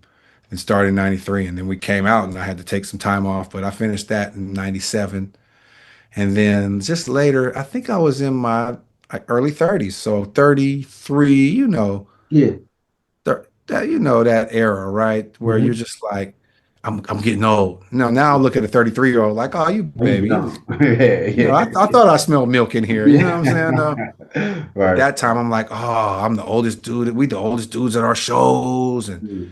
and started in 93. And then we came out and I had to take some time off, but I finished that in 97. And then just later, I think I was in my like early 30s. So 33, Yeah. that era, right? Where you're Hmm. just like, I'm getting old. Now I look at a 33-year-old like, oh, you You baby. know. Yeah, I thought I smelled milk in here. You know what I'm saying? yeah. At Right. that time, I'm like, oh, I'm the oldest dude. We the oldest dudes at our shows, and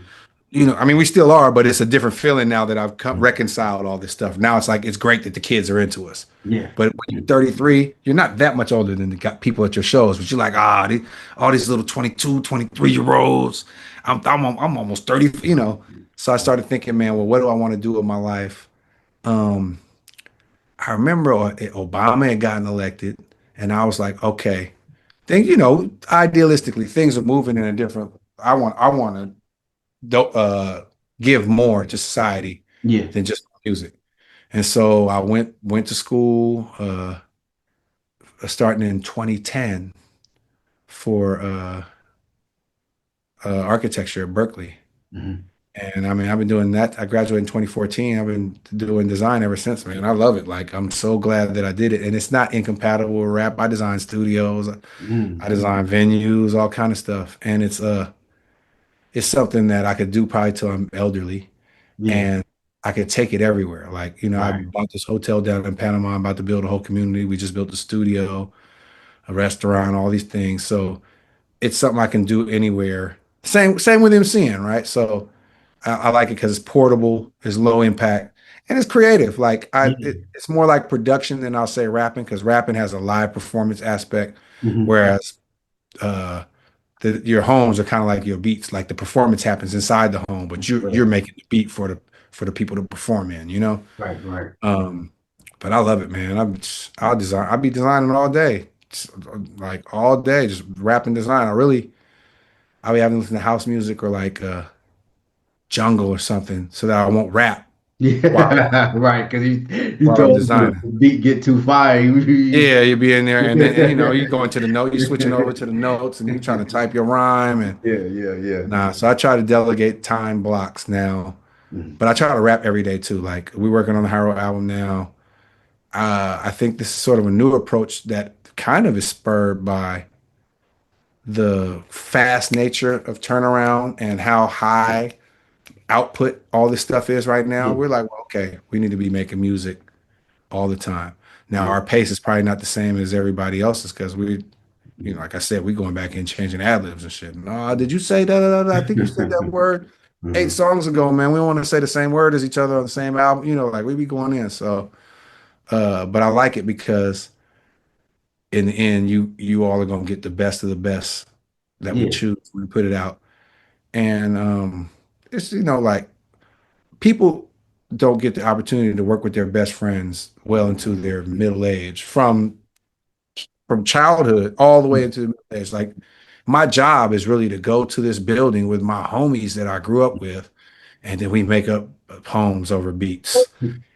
Mm. I mean, we still are, but it's a different feeling now that I've reconciled all this stuff. Now it's like it's great that the kids are into us. Yeah. But when you're 33, you're not that much older than the people at your shows, but you're like, all these little 22, 23-year olds. I'm almost 30, you know. So I started thinking, man, well, what do I want to do with my life? Um, I remember Obama had gotten elected, and I was like, okay, idealistically, things are moving in a different. I want to give more to society Yeah. than just music. And so I went to school starting in 2010 for architecture at Berkeley. Hmm. And I mean, I've been doing that. I graduated in 2014. I've been doing design ever since, man. I love it. Like, I'm so glad that I did it. And it's not incompatible with rap. I design studios, I Hmm. design venues, all kind of stuff. And it's something that I could do probably till I'm elderly. Yeah. And I could take it everywhere. Like, I Right. bought this hotel down in Panama. I'm about to build a whole community. We just built a studio, a restaurant, all these things. So it's something I can do anywhere. Same with MCing, right? So I like it because it's portable, it's low impact, and it's creative. Like Yeah. it's more like production than I'll say rapping because rapping has a live performance aspect, Hmm. whereas uh, your homes are kind of like your beats. Like the performance happens inside the home, but you're Right. making the beat for the people to perform in. Right. Right. Um, but I love it, man. I'll be designing all day, like all day, just rapping design. I'll be having to listen to house music or like jungle or something so that I won't rap while Yeah. Right. Because you I'm throw the designing. beat get too fire. Yeah, you'll be in there, and then you go into the note, you switching over to the notes, and you trying to type your rhyme, and Yeah. Yeah. Yeah. so I try to delegate time blocks now, Mhm. but I try to rap every day too. Like we're working on the Hyro album now. I think this is sort of a new approach that kind of is spurred by the fast nature of turnaround and how high output all this stuff is right now. Yeah. We're like, well, okay, we need to be making music all the time. Now Yeah. our pace is probably not the same as everybody else's because like I said, we going back and changing ad libs and shit. No, did you say that? I think you said that word eight Mhm. songs ago, man. We don't want to say the same word as each other on the same album. Like we be going in. So, but I like it because in the end, you all are gonna get the best of the best that we Yeah. choose when we put it out. And it's like people don't get the opportunity to work with their best friends well into their middle age from childhood all the way into the middle age. Like my job is really to go to this building with my homies that I grew up with, and then we make up poems over beats.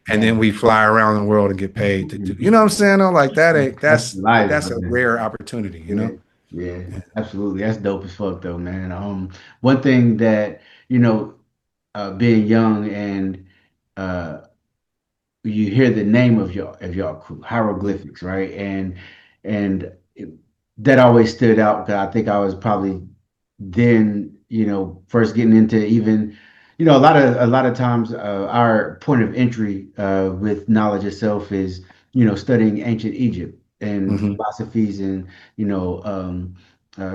And then Man. we fly around the world and get paid to do, you know what I'm saying? Though? Like that ain't That's life, that's a man. rare opportunity, Yeah, yeah, absolutely. That's dope as fuck though, man. One thing that, you know, being young and uh you hear the name of your crew, hieroglyphics, right? And that always stood out because I think I was probably then, first getting into even, a lot of times our point of entry with knowledge itself is, studying ancient Egypt and hmm philosophies and,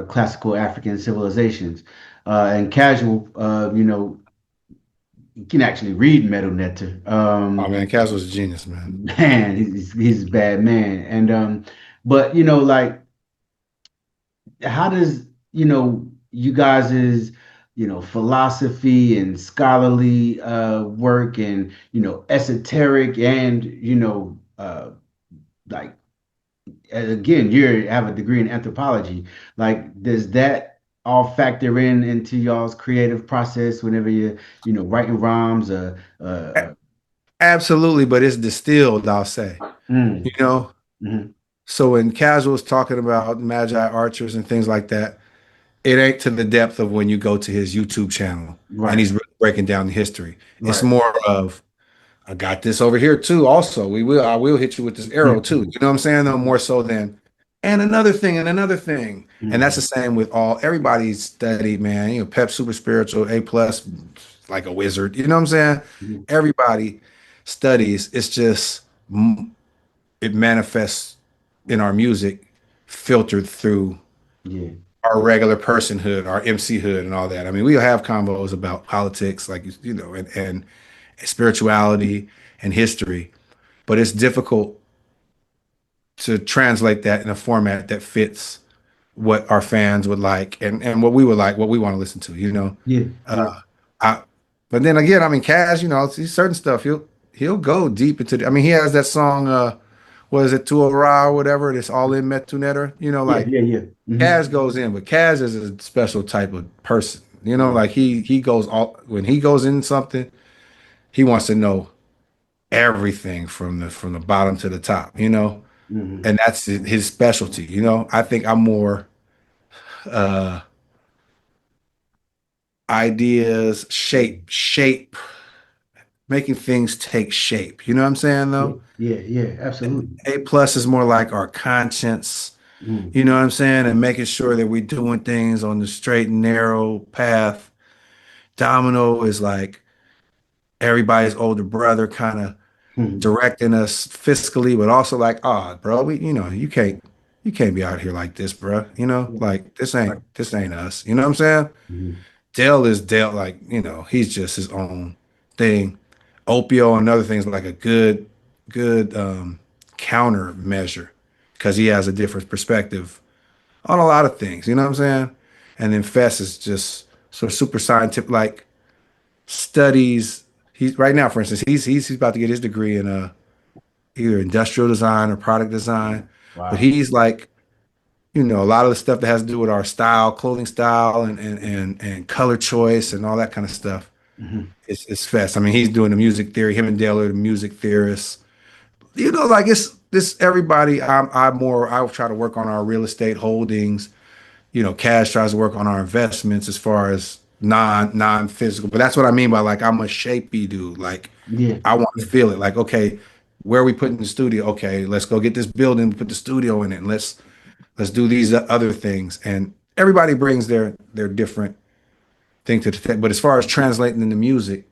classical African civilizations. And casual, you can actually read Metal Netter. Oh man, Cas was a genius, man. Man, he's a bad man. And but like how does you guys's philosophy and scholarly work and esoteric and like again you have a degree in anthropology, like does that all factor into y'all's creative process whenever you're writing rhymes Absolutely, but it's distilled, I'll say. mm, You know, mhm, So when Casual's talking about Magi archers and things like that, it ain't to the depth of when you go to his YouTube channel and Right, he's really breaking down the history. It's right. more of I got this over here too. Also, I will hit you with this arrow too. Mhm. You know what I'm saying? Though more so than and another thing and another thing. And that's the Mhm. same with all everybody's studied, man. You know, Pep super spiritual, A plus, like a wizard. You know what I'm saying? Mhm. Everybody studies. It's just it manifests in our music, filtered through Yeah, our regular personhood, our MC hood, and all that. I mean, we have combos about politics, like you know, and spirituality and history, but it's difficult to translate that in a format that fits what our fans would like and what we would like, what we want to listen to, you know. yeah, yeah, I, but then again, I mean, Cash, you know, see certain stuff he'll go deep into. I mean, he has that song, what is it, Tu Ra or whatever. It's all in Metunetter, you know, yeah, like yeah, yeah. Kaz goes in, but Kaz is a special type of person. You know, Yeah. like he goes all when he goes in something, he wants to know everything from the bottom to the top, you know? Hmm. And that's his specialty, you know? I think I'm more uh ideas, making things take shape. You know what I'm saying Yeah, though? yeah, yeah, absolutely. A plus is more like our conscience, Mm. you know what I'm saying? And making sure that we're doing things on the straight and narrow path. Domino is like everybody's older brother kind of Mhm. directing us fiscally, but also like, ah, bro, you know, you can't be out here like this, bro. You know, Yeah. like Right. this ain't us. You know what I'm saying? Mhm. Dale is Dale, like, you know, he's just his own thing. Opio and other things like a good countermeasure because he has a different perspective on a lot of things. You know what I'm saying? And then Fess is just sort of super scientific, like studies. He's right now, for instance, he's about to get his degree in either industrial design or product design. But Wow. he's like, you know, a lot of the stuff that has to do with our style, clothing style, and color choice and all that kind of stuff. Hmm. It's fest. I mean, he's doing the music theory. Him and Dale are the music theorists. You know, like it's this everybody. I try to work on our real estate holdings. You know, Cash tries to work on our investments as far as non physical. But that's what I mean by like I'm a shapey dude. Like Yeah, I want to yeah. feel it. Like okay, where are we putting the studio? Okay, let's go get this building, put the studio in it, and let's do these other things. And everybody brings their different thing to the thing. But as far as translating into music,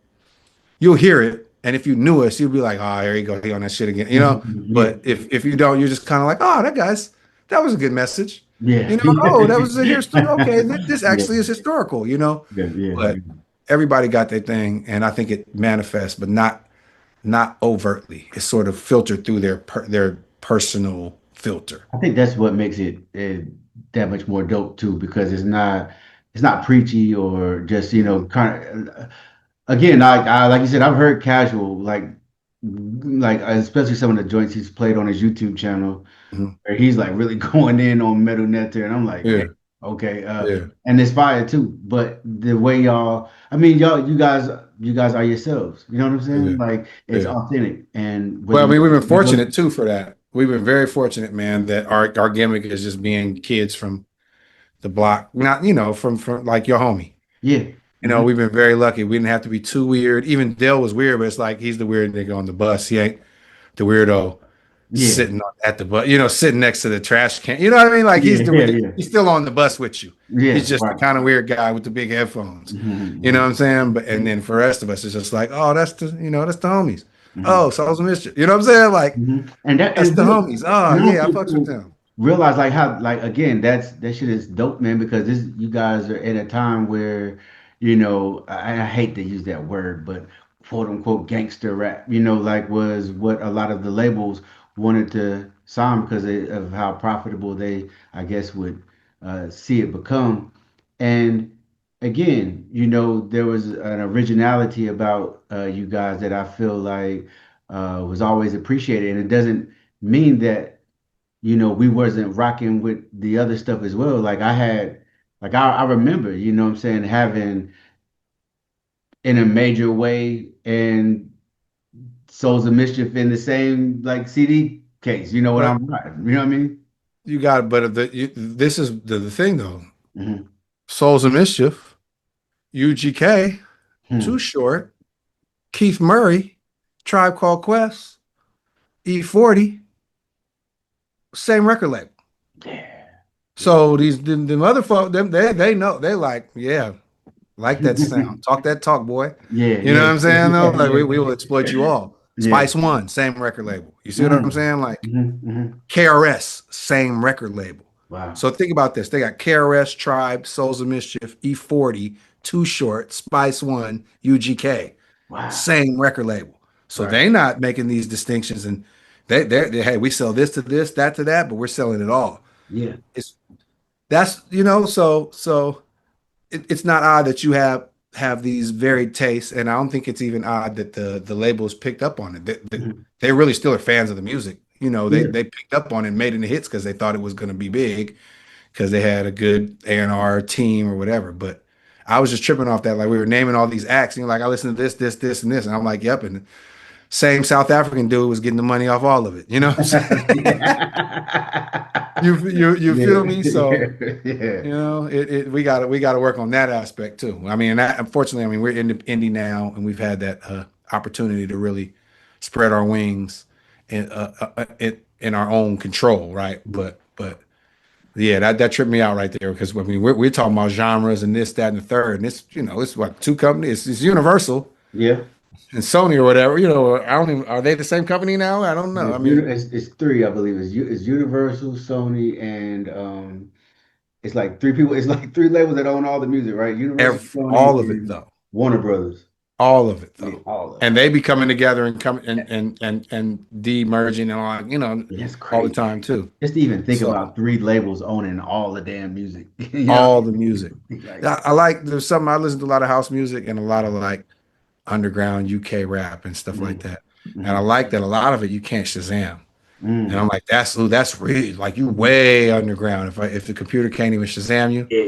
you'll hear it. And if you knew us, you'd be like, oh, here you go, he on that shit again, you know. Yeah, But if you don't, you're just kind of like, oh, that was a good message, yeah, you know. Oh, that was a yeah, history. Okay, this yeah, actually is historical, you know. yeah, yeah, But yeah. everybody got their thing, and I think it manifests, but not overtly. It's sort of filtered through their personal filter. I think that's what makes it that much more dope too, because it's not preachy or just kind of again, I like you said, I've heard casual like especially some of the joints he's played on his YouTube channel Mhm. where he's like really going in on Metal Nectar, and I'm like, Yeah, damn, okay, yeah, and it's fire too. But the way y'all, I mean, you guys are yourselves. You know what I'm yeah, saying? Like it's yeah. authentic, and whether Well, I you, mean, we've been you go, fortunate too for that. We've been very fortunate, man, that our gimmick is just being kids from the block, not from like your homie. yeah, You know, hmm, we've been very lucky. We didn't have to be too weird. Even Dale was weird, but it's like he's the weird nigga on the bus. He ain't the weirdo yeah, sitting at the bus, sitting next to the trash can. You know what I mean? Like yeah, yeah, yeah, he's still on the bus with you. yeah, He's just the right, kind of weird guy with the big headphones. You know hmm, what I'm saying? But and then for the rest of us, it's just like, oh, that's the homies. hmm, Oh, Souls of Mischief. You know what I'm saying? Like And that that's and the look, homies. Oh and I don't yeah, I think fucks with people them. realize like how like again that shit is dope, man, because this you guys are in a time where I hate to use that word, but quote unquote gangster rap, like was what a lot of the labels wanted to sign because of how profitable they, I guess, would see it become. And again, there was an originality about you guys that I feel like was always appreciated. And it doesn't mean that, we wasn't rocking with the other stuff as well. Like I remember, what I'm saying, having in a major way and Souls of Mischief in the same like CD. case. You know what But I'm right. You know what I mean? you got it. But this is the thing though. Hmm. Souls of Mischief, UGK, Too Hmm. Short, Keith Murray, Tribe Called Quest, E40, same record label. Yeah. Yeah. So these them other folk, them they know they like, like that sound. Talk that talk, boy. Yeah, You know yeah, what I'm saying though? yeah, Like we yeah. will exploit you all. Yeah. Spice One, same record label. You see what I'm Mm. saying? Like Hmm. KRS, same record label. Wow. So think about this. They got KRS, Tribe, Souls of Mischief, E40, Too Short, Spice One, UGK. Wow. Same record label. So Right. they not making these distinctions and hey, we sell this to this, that to that, but we're selling it all. Yeah. It's that's so it's not odd that you have these varied tastes, and I don't think it's even odd that the labels picked up on it. Mhm. They really still are fans of the music. They Yeah. they picked up on it and made it the hits because they thought it was going to be big because they had a good A&R team or whatever. But I was just tripping off that, like we were naming all these acts, and you're like, I listen to this, and this, and I'm like, yep, and same South African dude was getting the money off all of it. You know what I'm saying? You Yeah. feel me? Yeah. So Yeah. we got to work on that aspect too. I mean, unfortunately, I mean we're in indie now, and we've had that opportunity to really spread our wings in our own control, right? But yeah, that tripped me out right there because I mean we're talking about genres and this, that, and the third, and it's what two companies. It's Universal Yeah. and Sony or whatever. I don't even are they the same company now? I don't know. I mean, It's three, I believe. It's Universal, Sony, and it's like three people. It's like three labels that own all the music, right? Universal, Sony, all of it and though. Warner Brothers. All of it Yeah, though. all of And it. they be coming together and come and de-merging and Yeah, that's all the crazy. time too. Just to even think So about three labels owning all the damn music. You know? all the music. Like, I like there's something I listen to a lot of house music and a lot of like underground UK rap and stuff like mm, that. And I mm, like that a lot of it you can't Shazam. And I'm mm. like, that's really like you way underground. If the computer can't even Shazam you, Yeah,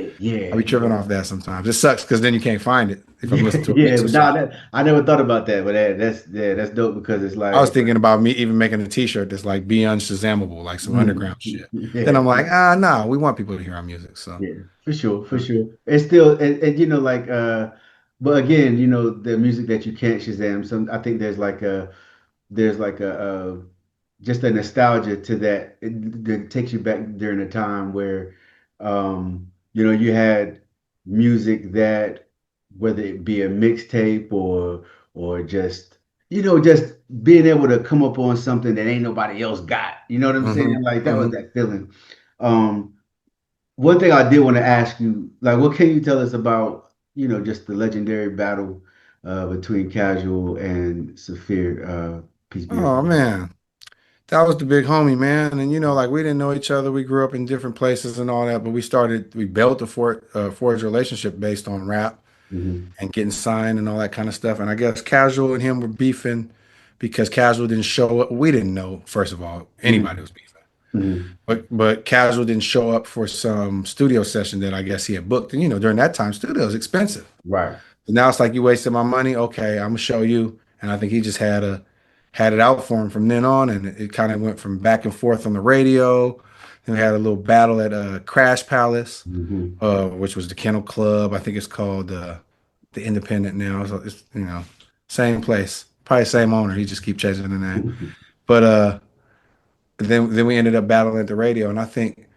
I be yeah, tripping off that sometimes. It sucks because then you can't find it if I'm yeah, listening to a yeah. mix or But now something. that I never thought about that, but that's dope because it's I was like, thinking about me even making a T-shirt that's like be unShazamable, like some mm, underground shit. Then yeah. I'm like, no, we want people to hear our music. So Yeah, for sure, for uh, sure. It's still, and like, but again, the music that you can't Shazam. I think there's like just a nostalgia to that. That takes you back during a time where, you had music that, whether it be a mixtape or just being able to come up on something that ain't nobody else got. You know what I'm hmm saying? Like that was hmm that feeling. Um, One thing I did want to ask you, like, what can you tell us about, just the legendary battle between Casual and Saphir? Peace be Oh upon him. man, that was the big homie, man. And like we didn't know each other. We grew up in different places and all that, but we built a forged relationship based on rap Hmm. and getting signed and all that kind of stuff. And I guess Casual and him were beefing because Casual didn't show up. We didn't know, first of all, anybody Hmm. was beefing. Hmm. But Casual didn't show up for some studio session that I guess he had booked. And during that time, studio is expensive. Right. But now it's like you wasted my money. Okay, I'm gonna show you. And I think he just had it out for him from then on, and it kind of went from back and forth on the radio. Then we had a little battle at Crash Palace, Hmm. which was the Kennel Club. I think it's called the Independent now. So it's same place, probably same owner. He just keep changing the name. But then we ended up battling at the radio, and I think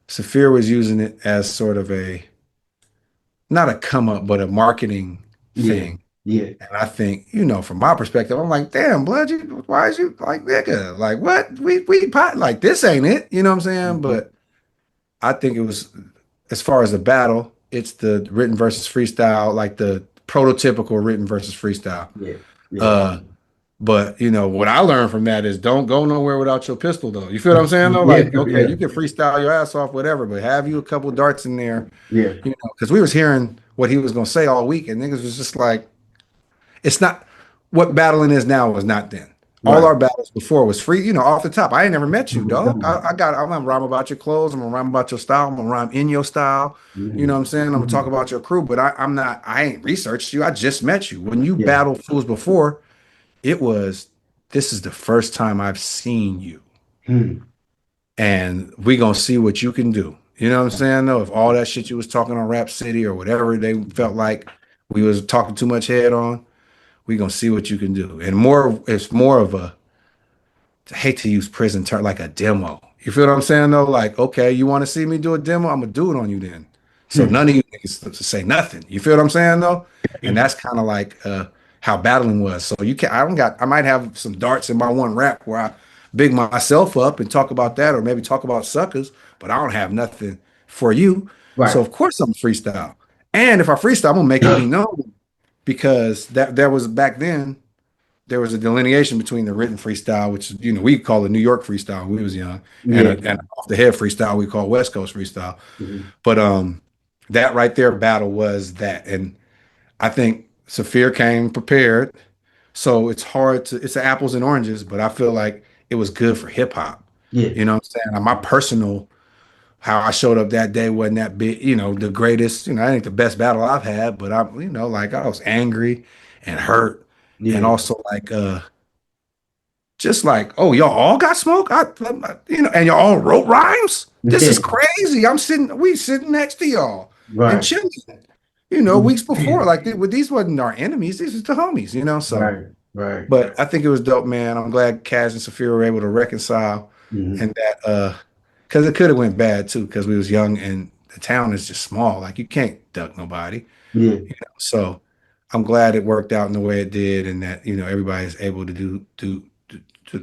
Saphir was using it as sort of not a come up, but a marketing Yeah. thing. Yeah. And I think, from my perspective, I'm like, damn, blood, why is you like nigga? Like what? We pot like this ain't it. You know what I'm saying? Hmm. But I think it was as far as the battle, it's the written versus freestyle, like the prototypical written versus freestyle. Yeah. Yeah. Uh, but what I learned from that is don't go nowhere without your pistol though. You feel what I'm saying though? Yeah. Like, okay, Yeah. you can freestyle your ass off, whatever, but have you a couple darts in there, Yeah. because we was hearing what he was gonna say all week, and niggas was just like, it's not what battling is now was not then. All Right. our battles before was free, off the top. I ain't never met you, dog. I'm gonna rhyme about your clothes. I'm gonna rhyme about your style. I'm gonna rhyme in your style. You know Hmm. what I'm saying? I'm gonna talk about your crew, but I'm not. I ain't researched you. I just met you. When you Yeah. battled fools before, it was this is the first time I've seen you. Hmm. and we gonna see what you can do. You know what I'm saying? Though, if all that shit you was talking on Rap City or whatever they felt like we was talking too much head on, we gonna see what you can do. And more, it's more of a I hate to use prison term like a demo. You feel what I'm saying though? Like, okay, you want to see me do a demo? I'm gonna do it on you then. So Hmm. none of you niggas to say nothing. You feel what I'm saying though? And that's kind of like how battling was. So you can I might have some darts in my one rap where I big myself up and talk about that or maybe talk about suckers, but I don't have nothing for you. So Right. of course I'm freestyle. And if I freestyle, I'm gonna make it be known because that was back then there was a delineation between the written freestyle, which we call it New York freestyle when we was young, and Yeah. and off the head freestyle we call West Coast freestyle. Mhm. But that right there battle was that, and I think Saphir came prepared, so it's hard to it's apples and oranges, but I feel like it was good for hip hop. Yeah. You know what I'm saying? My personal how I showed up that day wasn't that big, the greatest, I think the best battle I've had, but like I was angry and hurt and Yeah. also like just like, oh, y'all all got smoke? And y'all all wrote rhymes? This is Yeah. crazy. We sitting next to y'all and Right. chilling, weeks before. Mhm. Like these wasn't our enemies. These was the homies. So, Right. Right. but I think it was dope, man. I'm glad Kaz and Sophia were able to reconcile Hmm. and that, because it could have went bad too, because we was young and the town is just small. Like you can't duck nobody. Yeah. So I'm glad it worked out in the way it did, and that everybody is able to to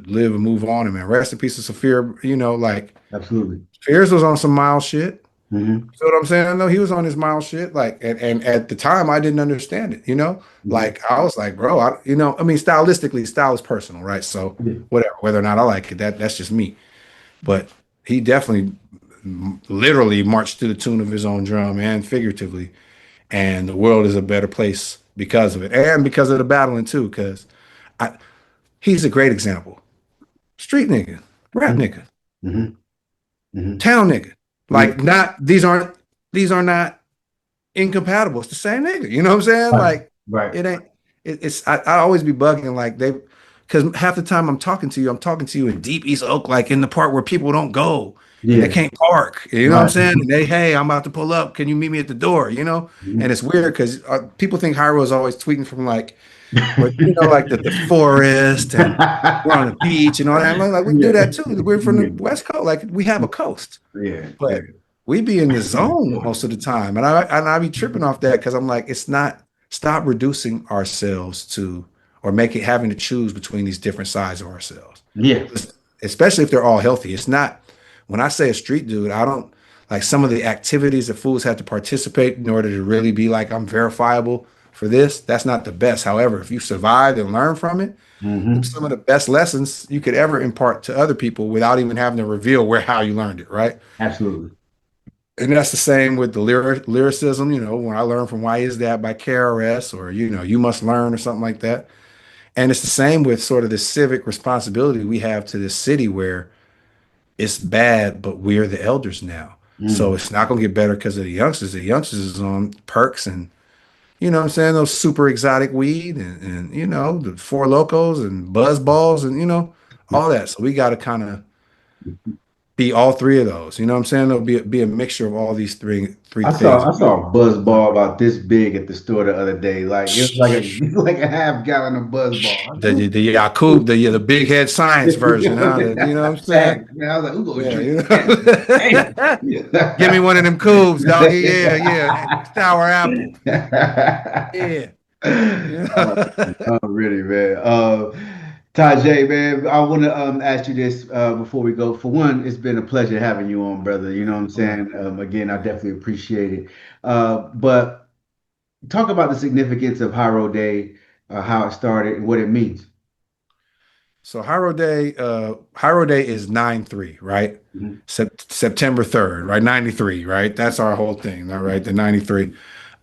live and move on. And man, rest in peace of Saphir. Like Absolutely. Fears was on some mild shit. Hmm. You know what I'm saying? No, he was on his mild shit. Like, and at the time, I didn't understand it. Hmm. Like I was like, bro, I mean, stylistically, style is personal, right? So Yeah. whatever, whether or not I like it, that's just me. But he definitely, literally marched to the tune of his own drum and figuratively, and the world is a better place because of it, and because of the battling too. Because I, he's a great example. Street nigga, rap Hmm. nigga, Hmm. Hmm. town nigga. Yeah. Like not these are not incompatible. It's the same nigga. You know what I'm saying? Right. Like Right. it ain't. It's I always be bugging like they because half the time I'm talking to you in deep East Oak, like in the part where people don't go and they Yeah. can't park. You know what I'm Right. saying? And hey, I'm about to pull up. Can you meet me at the door? And Mhm. it's weird because people think Hyro is always tweeting from like where like the forest and we're on the beach and all that. Like we do Yeah. that too. We're from the Yeah. West Coast. Like we have a coast. Yeah. Yeah. But we be in the zone most of the time. And I be tripping off that because I'm like, it's not stop reducing ourselves to or make it having to choose between these different sides of ourselves. Yeah. Especially if they're all healthy. It's not when I say a street dude, I don't like some of the activities that fools have to participate in order to really be like I'm verifiable for this. That's not the best. However, if you survive and learn from it, Hmm. some of the best lessons you could ever impart to other people without even having to reveal where how you learned it, right? Absolutely. And that's the same with the lyricism, when I learned from Why Is That by KRS or, You Must Learn or something like that. And it's the same with sort of this civic responsibility we have to this city where it's bad, but we're the elders now. So Mm. it's not going to get better because of the youngsters. The youngsters is on perks and, what I'm saying, those super exotic weed and the Four Locos and Buzz Balls and, all that. So we got to kind of be all three of those. You know what I'm saying? It'll be a mixture of all these three I things. saw I saw a buzz ball about this big at the store the other day. Like it was like a like a half gallon of buzz ball. I said, The "Ooh." Yakub, the big head science version, huh? You know what I'm saying? Facts, man. I was like, "Who gonna Yeah, drink that?" Damn. Give me one of them cubes, doggy. Yeah, yeah. Sour apple. Yeah. Oh, oh, really, man. Tajai, man, I want to ask you this before we go. For one, it's been a pleasure having you on, brother. You know what I'm saying? Again, I definitely appreciate it. But talk about the significance of Hiro Day, how it started, and what it means. So Hiro Day is 9/3, right? Mhm. September 3rd, right? 93, right? That's our whole thing, all right? The 93.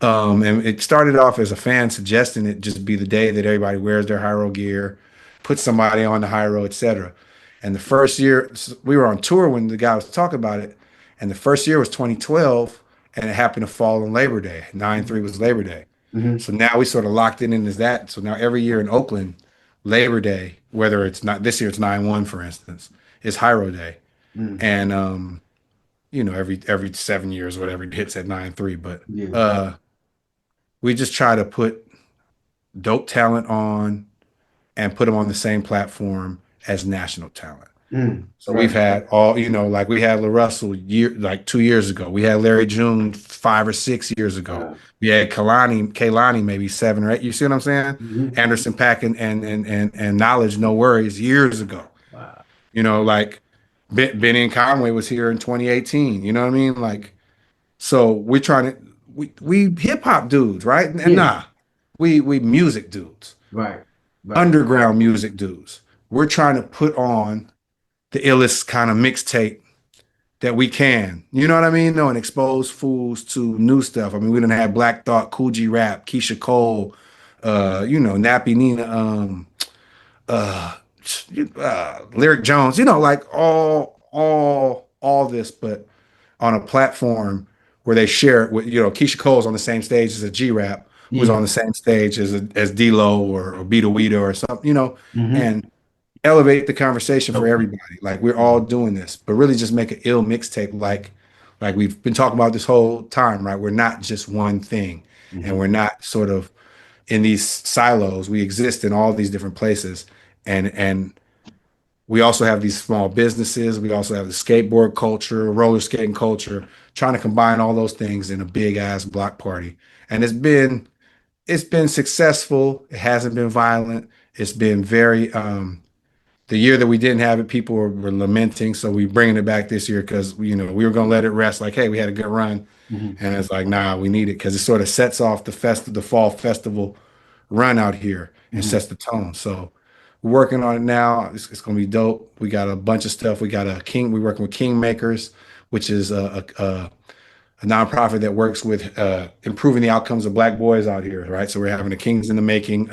And it started off as a fan suggesting it just be the day that everybody wears their Hiro gear, put somebody on the Hiro, etc. And the first year we were on tour when the guy was talking about it, and the first year was 2012, and it happened to fall on Labor Day. 9/3 was Labor Day. Hmm. So now we sort of locked it in as that. So now every year in Oakland, Labor Day, whether it's not this year, it's 9/1, for instance, is Hiro Day, Mm. and every 7 years or whatever it hits at 9/3. But Yeah. uh, we just try to put dope talent on and put them on the same platform as national talent. Mm. So we've Right. had all, like we had La Russell like 2 years ago. We had Larry June 5 or 6 years ago. Wow. We had Kalani maybe 7 or 8. You see what I'm saying? Hmm. Anderson Paak and Knowledge, no worries, years ago. Wow. Like Benny and Conway was here in 2018. You know what I mean? Like, so we're trying to we hip hop dudes, right? And Yeah. nah, we music dudes, Right. Right. underground music dudes. We're trying to put on the illest kind of mixtape that we can. You know what I mean? No, and expose fools to new stuff. I mean, we done had Black Thought, Cool G Rap, Keisha Cole, Nappy Nina, uh, Lyric Jones. Like all this, but on a platform where they share it with, Keisha Cole's on the same stage as a G Rap, who's Yeah. on the same stage as D-Lo or Beta Weeda or something, Hmm. and elevate the conversation for Okay. everybody. Like we're all doing this, but really just make an ill mixtape like we've been talking about this whole time, right? We're not just one thing, and Hmm. we're not sort of in these silos. We exist in all these different places, and we also have these small businesses. We also have the skateboard culture, roller skating culture, trying to combine all those things in a big ass block party. And it's been successful. It hasn't been violent. It's been very the year that we didn't have it, people were lamenting. So we bringing it back this year because we were gonna let it rest. Like, hey, we had a good run, Hmm. and it's like, nah, we need it because it sort of sets off the fall festival run out here and Hmm. sets the tone. So we're working on it now. It's gonna be dope. We got a bunch of stuff. We got a king. We're working with Kingmakers, which is a nonprofit that works with improving the outcomes of Black boys out here, right? So we're having a Kings in the Making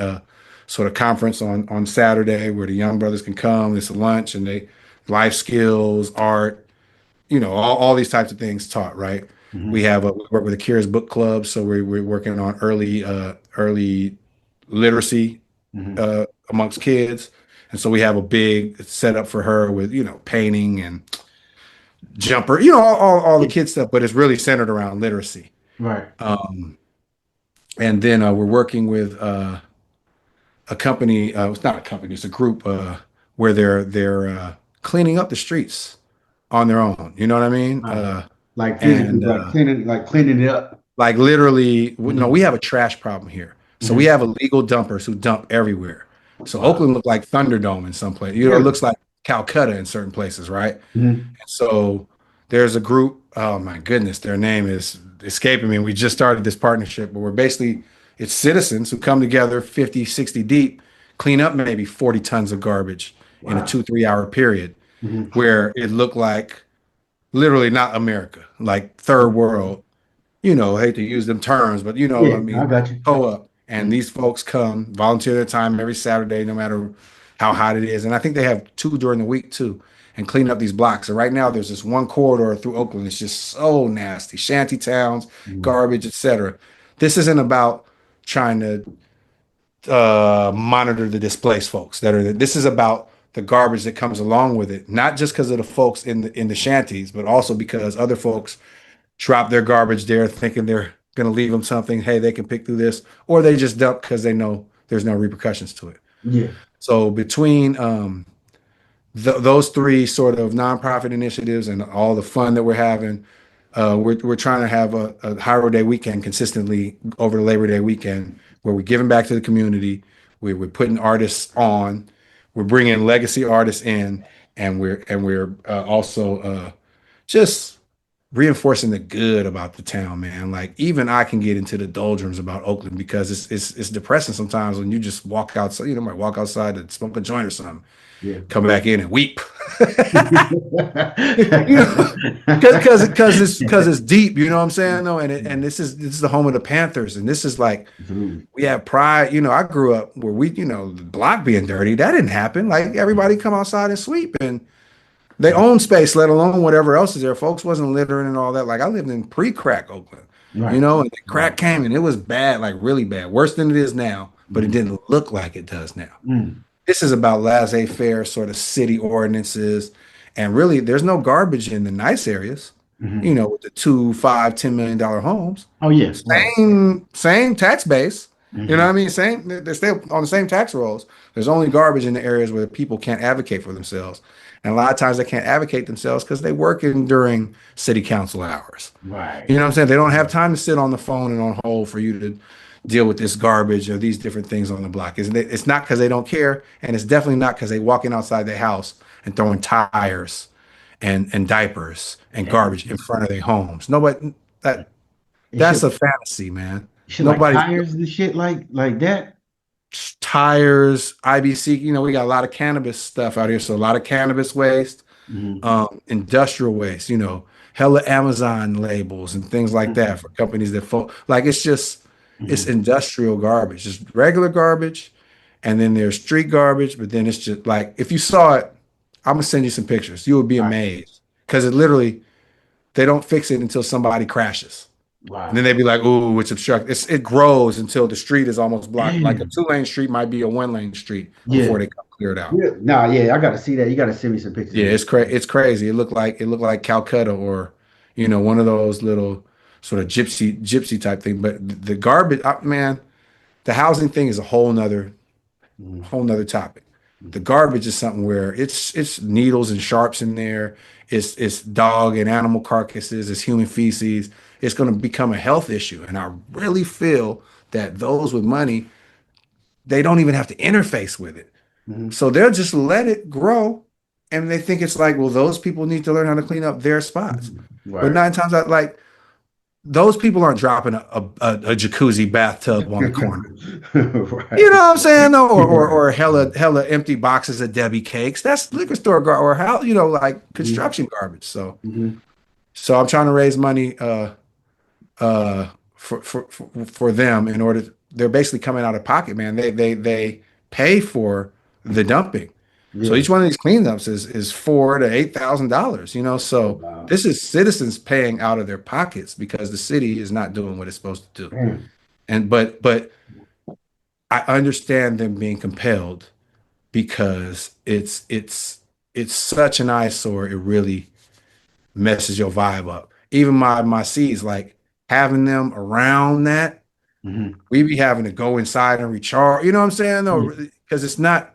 sort of conference on Saturday where the young brothers can come. It's a lunch and they life skills, art, all these types of things taught, right? Hmm. We work with the Curious Book Club, so we're working on early literacy Hmm. amongst kids. And so we have a big setup for her with, painting and jumper, all the Yeah. kid stuff, but it's really centered around literacy. Right. Um, and then we're working with a company. It's not a company; it's a group where they're cleaning up the streets on their own. You know what I mean? Wow. Like physically, And like cleaning it up. like literally, no, we Hmm. have a trash problem here. So we Hmm. have illegal dumpers who dump everywhere. So Wow. Oakland looked like Thunderdome in some place. It Really? looks like Calcutta in certain places, right? Hmm. So there's a group, oh my goodness, their name is escaping me. We just started this partnership, but it's citizens who come together 50, 60 deep, clean up maybe 40 tons of garbage in a Wow. 2, 3 hour period Hmm. where it looked like literally not America, like third world. I hate to use them terms, but Yeah, I I mean, got you. co-op. And Mhm. these folks come, volunteer their time every Saturday, no matter how hot it is. And I think they have two during the week too, and clean up these blocks. And right now there's this one corridor through Oakland. It's just so nasty. Shanty towns, Mhm. garbage, etc. This isn't about trying to monitor the displaced folks this is about the garbage that comes along with it, not just because of the folks in the shanties, but also because other folks drop their garbage there thinking they're going to leave them something. Hey, they can pick through this, or they just dump because they know there's no repercussions to it. Yeah. So between those three sort of nonprofit initiatives and all the fun that we're having, we're trying to have a Hiro Day weekend consistently over the Labor Day weekend where we're giving back to the community. We're putting artists on. We're bringing legacy artists in, and we're also just reinforcing the good about the town, man. Like even I can get into the doldrums about Oakland because it's depressing sometimes when you just walk outside. Might walk outside and smoke a joint or something, Yeah. come back in and weep. you know, because it's deep. You know what I'm saying? No, and this is the home of the Panthers, and this is like Absolutely. we have pride. I grew up where the block being dirty that didn't happen. Like everybody come outside and sweep and they own space, let alone whatever else is there. Folks wasn't littering and all that. Like I lived in pre-crack Oakland, Right. and the crack Right. came and it was bad, like really bad, worse than it is now, but it Mhm. didn't look like it does now. Mm. This is about laissez-faire sort of city ordinances And really, there's no garbage in the nice areas, Hmm. with the two, five, $10 million homes. Oh yeah, right. Same tax base. You know what I Hmm. mean? Same, they're still on the same tax rolls. There's only garbage in the areas where people can't advocate for themselves. And a lot of times they can't advocate themselves because they work in during city council hours. You Right. know what I'm saying? They don't have time to sit on the phone and on hold for you to deal with this garbage or these different things on the block. It's not because they don't care, and it's definitely not because they walking outside their house and throwing tires and diapers and Damn. garbage in front of their homes. Nobody that It that's should a fantasy, man. should like Nobody's tires and shit like that. tires, IBC. We got a lot of cannabis stuff out here, so a lot of cannabis waste, Hmm. industrial waste. Hella Amazon labels and things like that for companies that like it's Hmm. industrial garbage, just regular garbage, and then there's street garbage. But then it's just like if you saw it, I'm gonna send you some pictures. You would be Right. amazed because it literally they don't fix it until somebody crashes. And then Wow. they'd be like, "Ooh, it's obstructed." It grows until the street is almost blocked. Like a Damn. two-lane street might be a one-lane street before Yeah. they come clear it out. Yeah. Nah, yeah, I gotta see that. You gotta send me some pictures Yeah, of that. it's crazy. It looked like Calcutta or one of those little sort of gypsy type thing. But the garbage, man, the housing thing is a Mhm. whole nother topic. The Mhm. garbage is something where it's needles and sharps in there. It's dog and animal carcasses. It's human feces. It's going to become a health issue, and I really feel that those with money they don't even have to interface with it, Mhm. so they'll just let it grow, and they think it's like, well, those people need to learn how to clean up their spots. Mhm. But Right. nine times out, like those people aren't dropping a jacuzzi bathtub on the corner. You Right. know what I'm saying? Though? Right. Or hella empty boxes of Debbie cakes. That's liquor store or how like Mhm. construction garbage. So Mhm. I'm trying to raise money uh for them in order they're basically coming out of pocket, man. They pay for the dumping. So Yeah. each one of these cleanups is $4,000 to $8,000. Oh So wow. this is citizens paying out of their pockets because the city is not doing what it's supposed to do. Damn. And but I understand them being compelled because it's such an eyesore. It really messes your vibe up. Even my seeds, like having them around that, Mhm. we be having to go inside and recharge. You know what I'm saying? No, Yeah. because it's not.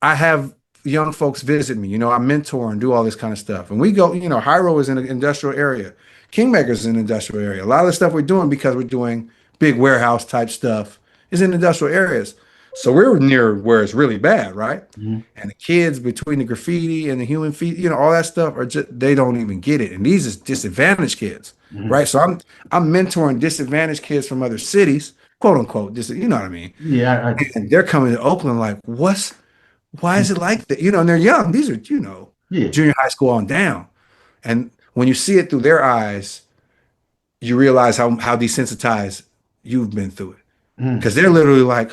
I have young folks visit me. I mentor and do all this kind of stuff. And we go, Hyro is in an industrial area. Kingmaker's is in an industrial area. A lot of the stuff we're doing because we're doing big warehouse type stuff is in industrial areas. So we're near where it's really bad, right? Mhm. And the kids between the graffiti and the human feet, all that stuff are just they don't even get it. And these is disadvantaged kids, Mhm. right? So I'm mentoring disadvantaged kids from other cities, quote unquote. You know what I mean? Yeah. And they're coming to Oakland like, why is it like that? And they're young. These are, Yeah. junior high school on down. And when you see it through their eyes, you realize how desensitized you've been through it. Mhm. Because they're literally like,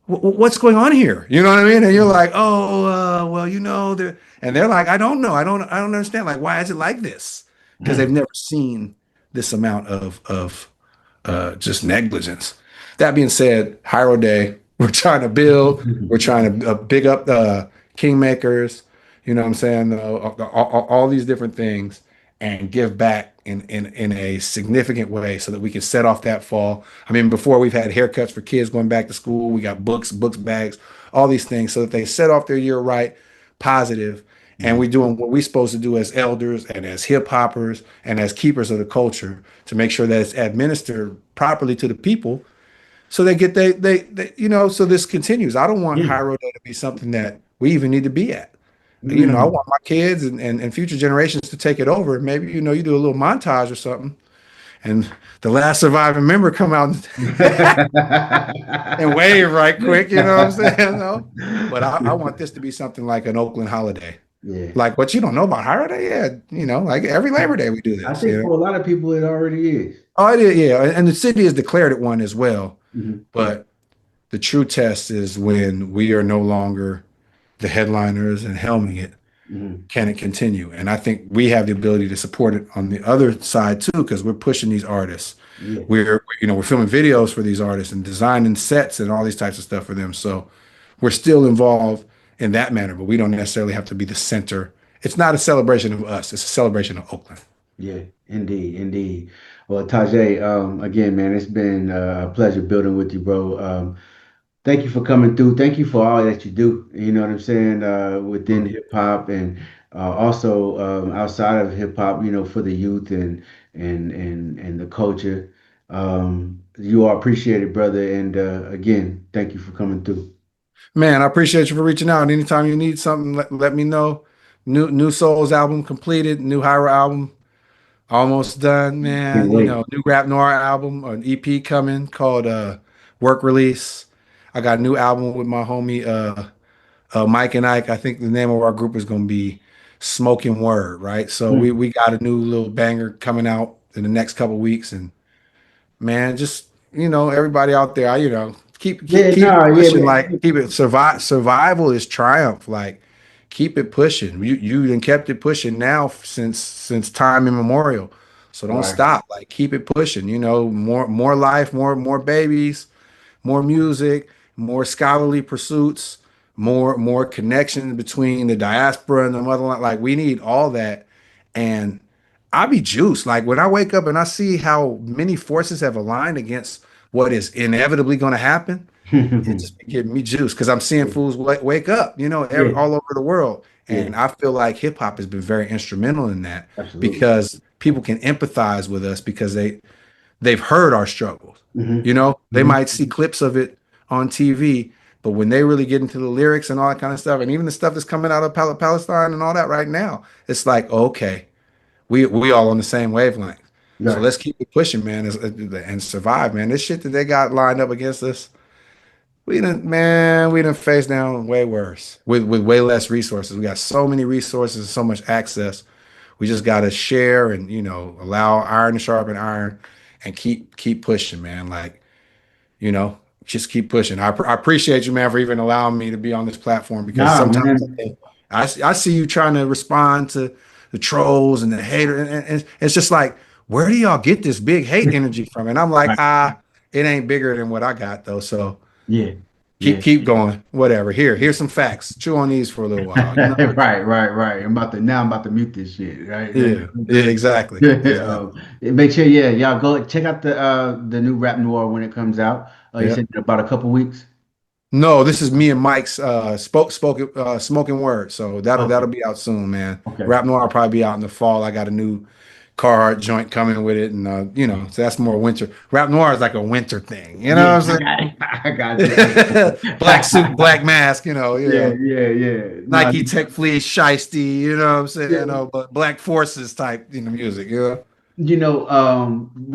what's going on here? You know what I mean? And you're like, oh, well, and they're like, I don't know. I don't understand. Like, why is it like this? Because they've Mhm. never seen this amount of just negligence. That being said, Hiro Day, we're trying to build, we're trying to big up the kingmakers, you know what I'm saying? All these different things and give back in a significant way so that we can set off that fall. I mean, before we've had haircuts for kids going back to school, we got books, bags, all these things so that they set off their year right, positive, and Mhm. we're doing what we're supposed to do as elders and as hip hoppers and as keepers of the culture to make sure that it's administered properly to the people so they get so this continues. I don't want Yeah. high road to be something that we even need to be at. I Mhm. want my kids and future generations to take it over. Maybe, you do a little montage or something and the last surviving member come out and wave right quick, you know what I'm saying? No? But I want this to be something like an Oakland holiday. Yeah. Like what you don't know about High Day? Yeah, like every Labor Day we do I this, think for a lot of people, it already is. Oh, it is, yeah. And the city has declared it one as well. Mhm. But the true test is when we are no longer the headliners and helming it. Mhm. Can it continue? And I think we have the ability to support it on the other side too, because we're pushing these artists. Yeah. We're filming videos for these artists and designing sets and all these types of stuff for them. So we're still involved in that manner, but we don't necessarily have to be the center. It's not a celebration of us, it's a celebration of Oakland. Yeah, indeed, indeed. Well, Tajai, again, man, it's been a pleasure building with you, bro. Thank you for coming through. Thank you for all that you do. You know what I'm saying? Within hip hop and also outside of hip hop, you know, for the youth and the culture. You are appreciated, brother. And again, thank you for coming through. Man, I appreciate you for reaching out. Anytime you need something, let me know. New Souls album completed, new Hyra album almost done, Can't man. wait. New Rap Noir album, an EP coming called Work Release. I got a new album with my homie Mike and Ike. I think the name of our group is gonna be Smoking Word, right? So Mm. we got a new little banger coming out in the next couple weeks, and man, just everybody out there, keep Yeah, keep it no, yeah, pushing, like man. keep it survival is triumph, like keep it pushing. You done kept it pushing now since time immemorial. So don't Right. stop. Like keep it pushing, more life, more babies, more music, more scholarly pursuits, more connection between the diaspora and the motherland. Like we need all that. And I be juiced. Like when I wake up and I see how many forces have aligned against what is inevitably going to happen, it just be giving me juice because I'm seeing fools wake up, Yeah, all over the world. yeah, And I feel like hip hop has been very instrumental in that absolutely. because people can empathize with us because they've heard our struggles. Hmm. They Hmm. might see clips of it on TV, but when they really get into the lyrics and all that kind of stuff, and even the stuff that's coming out of Palestine and all that right now, it's like, okay, we all on the same wavelength. So Right. let's keep it pushing, man, and survive, man. This shit that they got lined up against us, we didn't face down way worse with way less resources. We got so many resources, so much access. We just got to share and allow iron to sharpen iron, and keep pushing, man. Like you know, just keep pushing. I appreciate you, man, for even allowing me to be on this platform because Nah, sometimes man. I see you trying to respond to the trolls and the hater, and it's just like, where do y'all get this big hate energy from? And I'm like, Right. it ain't bigger than what I got though. So Yeah, keep yeah. keep going. Whatever. Here's some facts. Chew on these for a little while. Right, right, right. I'm about to mute this shit. Right. Yeah. Yeah. Exactly. Exactly. Make sure, yeah, y'all go check out the new Rap Noir when it comes out. You Yeah. said in about a couple weeks. No, this is me and Mike's spoken smoking word. So that'll Okay. be out soon, man. Okay. Rap Noir will probably be out in the fall. I got a new Carhartt joint coming with it, and so that's more winter. Rap Noir is like a winter thing, you Yeah, know what I got it. I got you. I'm saying? Black suit, black mask, Yeah, yeah, yeah. No, Nike Tech Fleece, shiesty, you know what I'm saying? yeah. But Black Forces type, music, yeah. We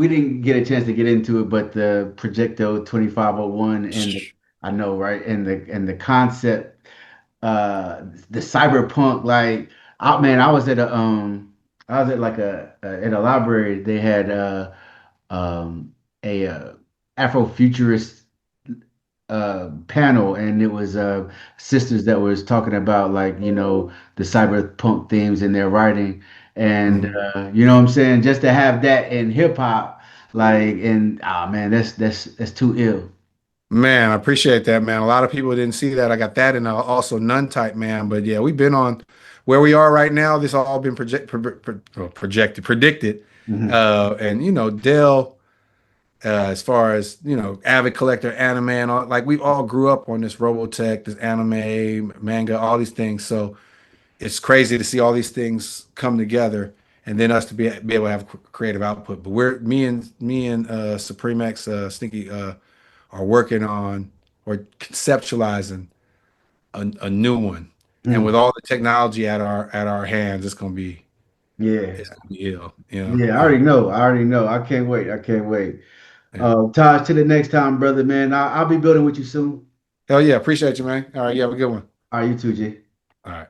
didn't get a chance to get into it, but the Projecto 2501 and I know, right? And the concept, the cyberpunk, like, man, I was at like at a library. They had a Afrofuturist panel, and it was sisters that was talking about, like, the cyberpunk themes in their writing, and Mhm. you know what I'm saying, just to have that in hip hop, like, and oh man, that's too ill. Man, I appreciate that, man. A lot of people didn't see that. I got that and also Nun type, man. But yeah, we've been on where we are right now. This all been projected, predicted. Hmm. And Dell, as far as avid collector anime and all, like we all grew up on this Robotech, this anime, manga, all these things. So it's crazy to see all these things come together, and then us to be able to have creative output. But me and Supreme X, Sneaky, are working on or conceptualizing a new one. And with Mm. all the technology at our hands, Yeah, it's gonna be ill. yeah, I already know. I already know. I can't wait. I can't wait. Yeah. Taj, to the next time, brother, man. I'll be building with you soon. Hell yeah, appreciate you, man. All right, you have a good one. All right, you too, G. All right.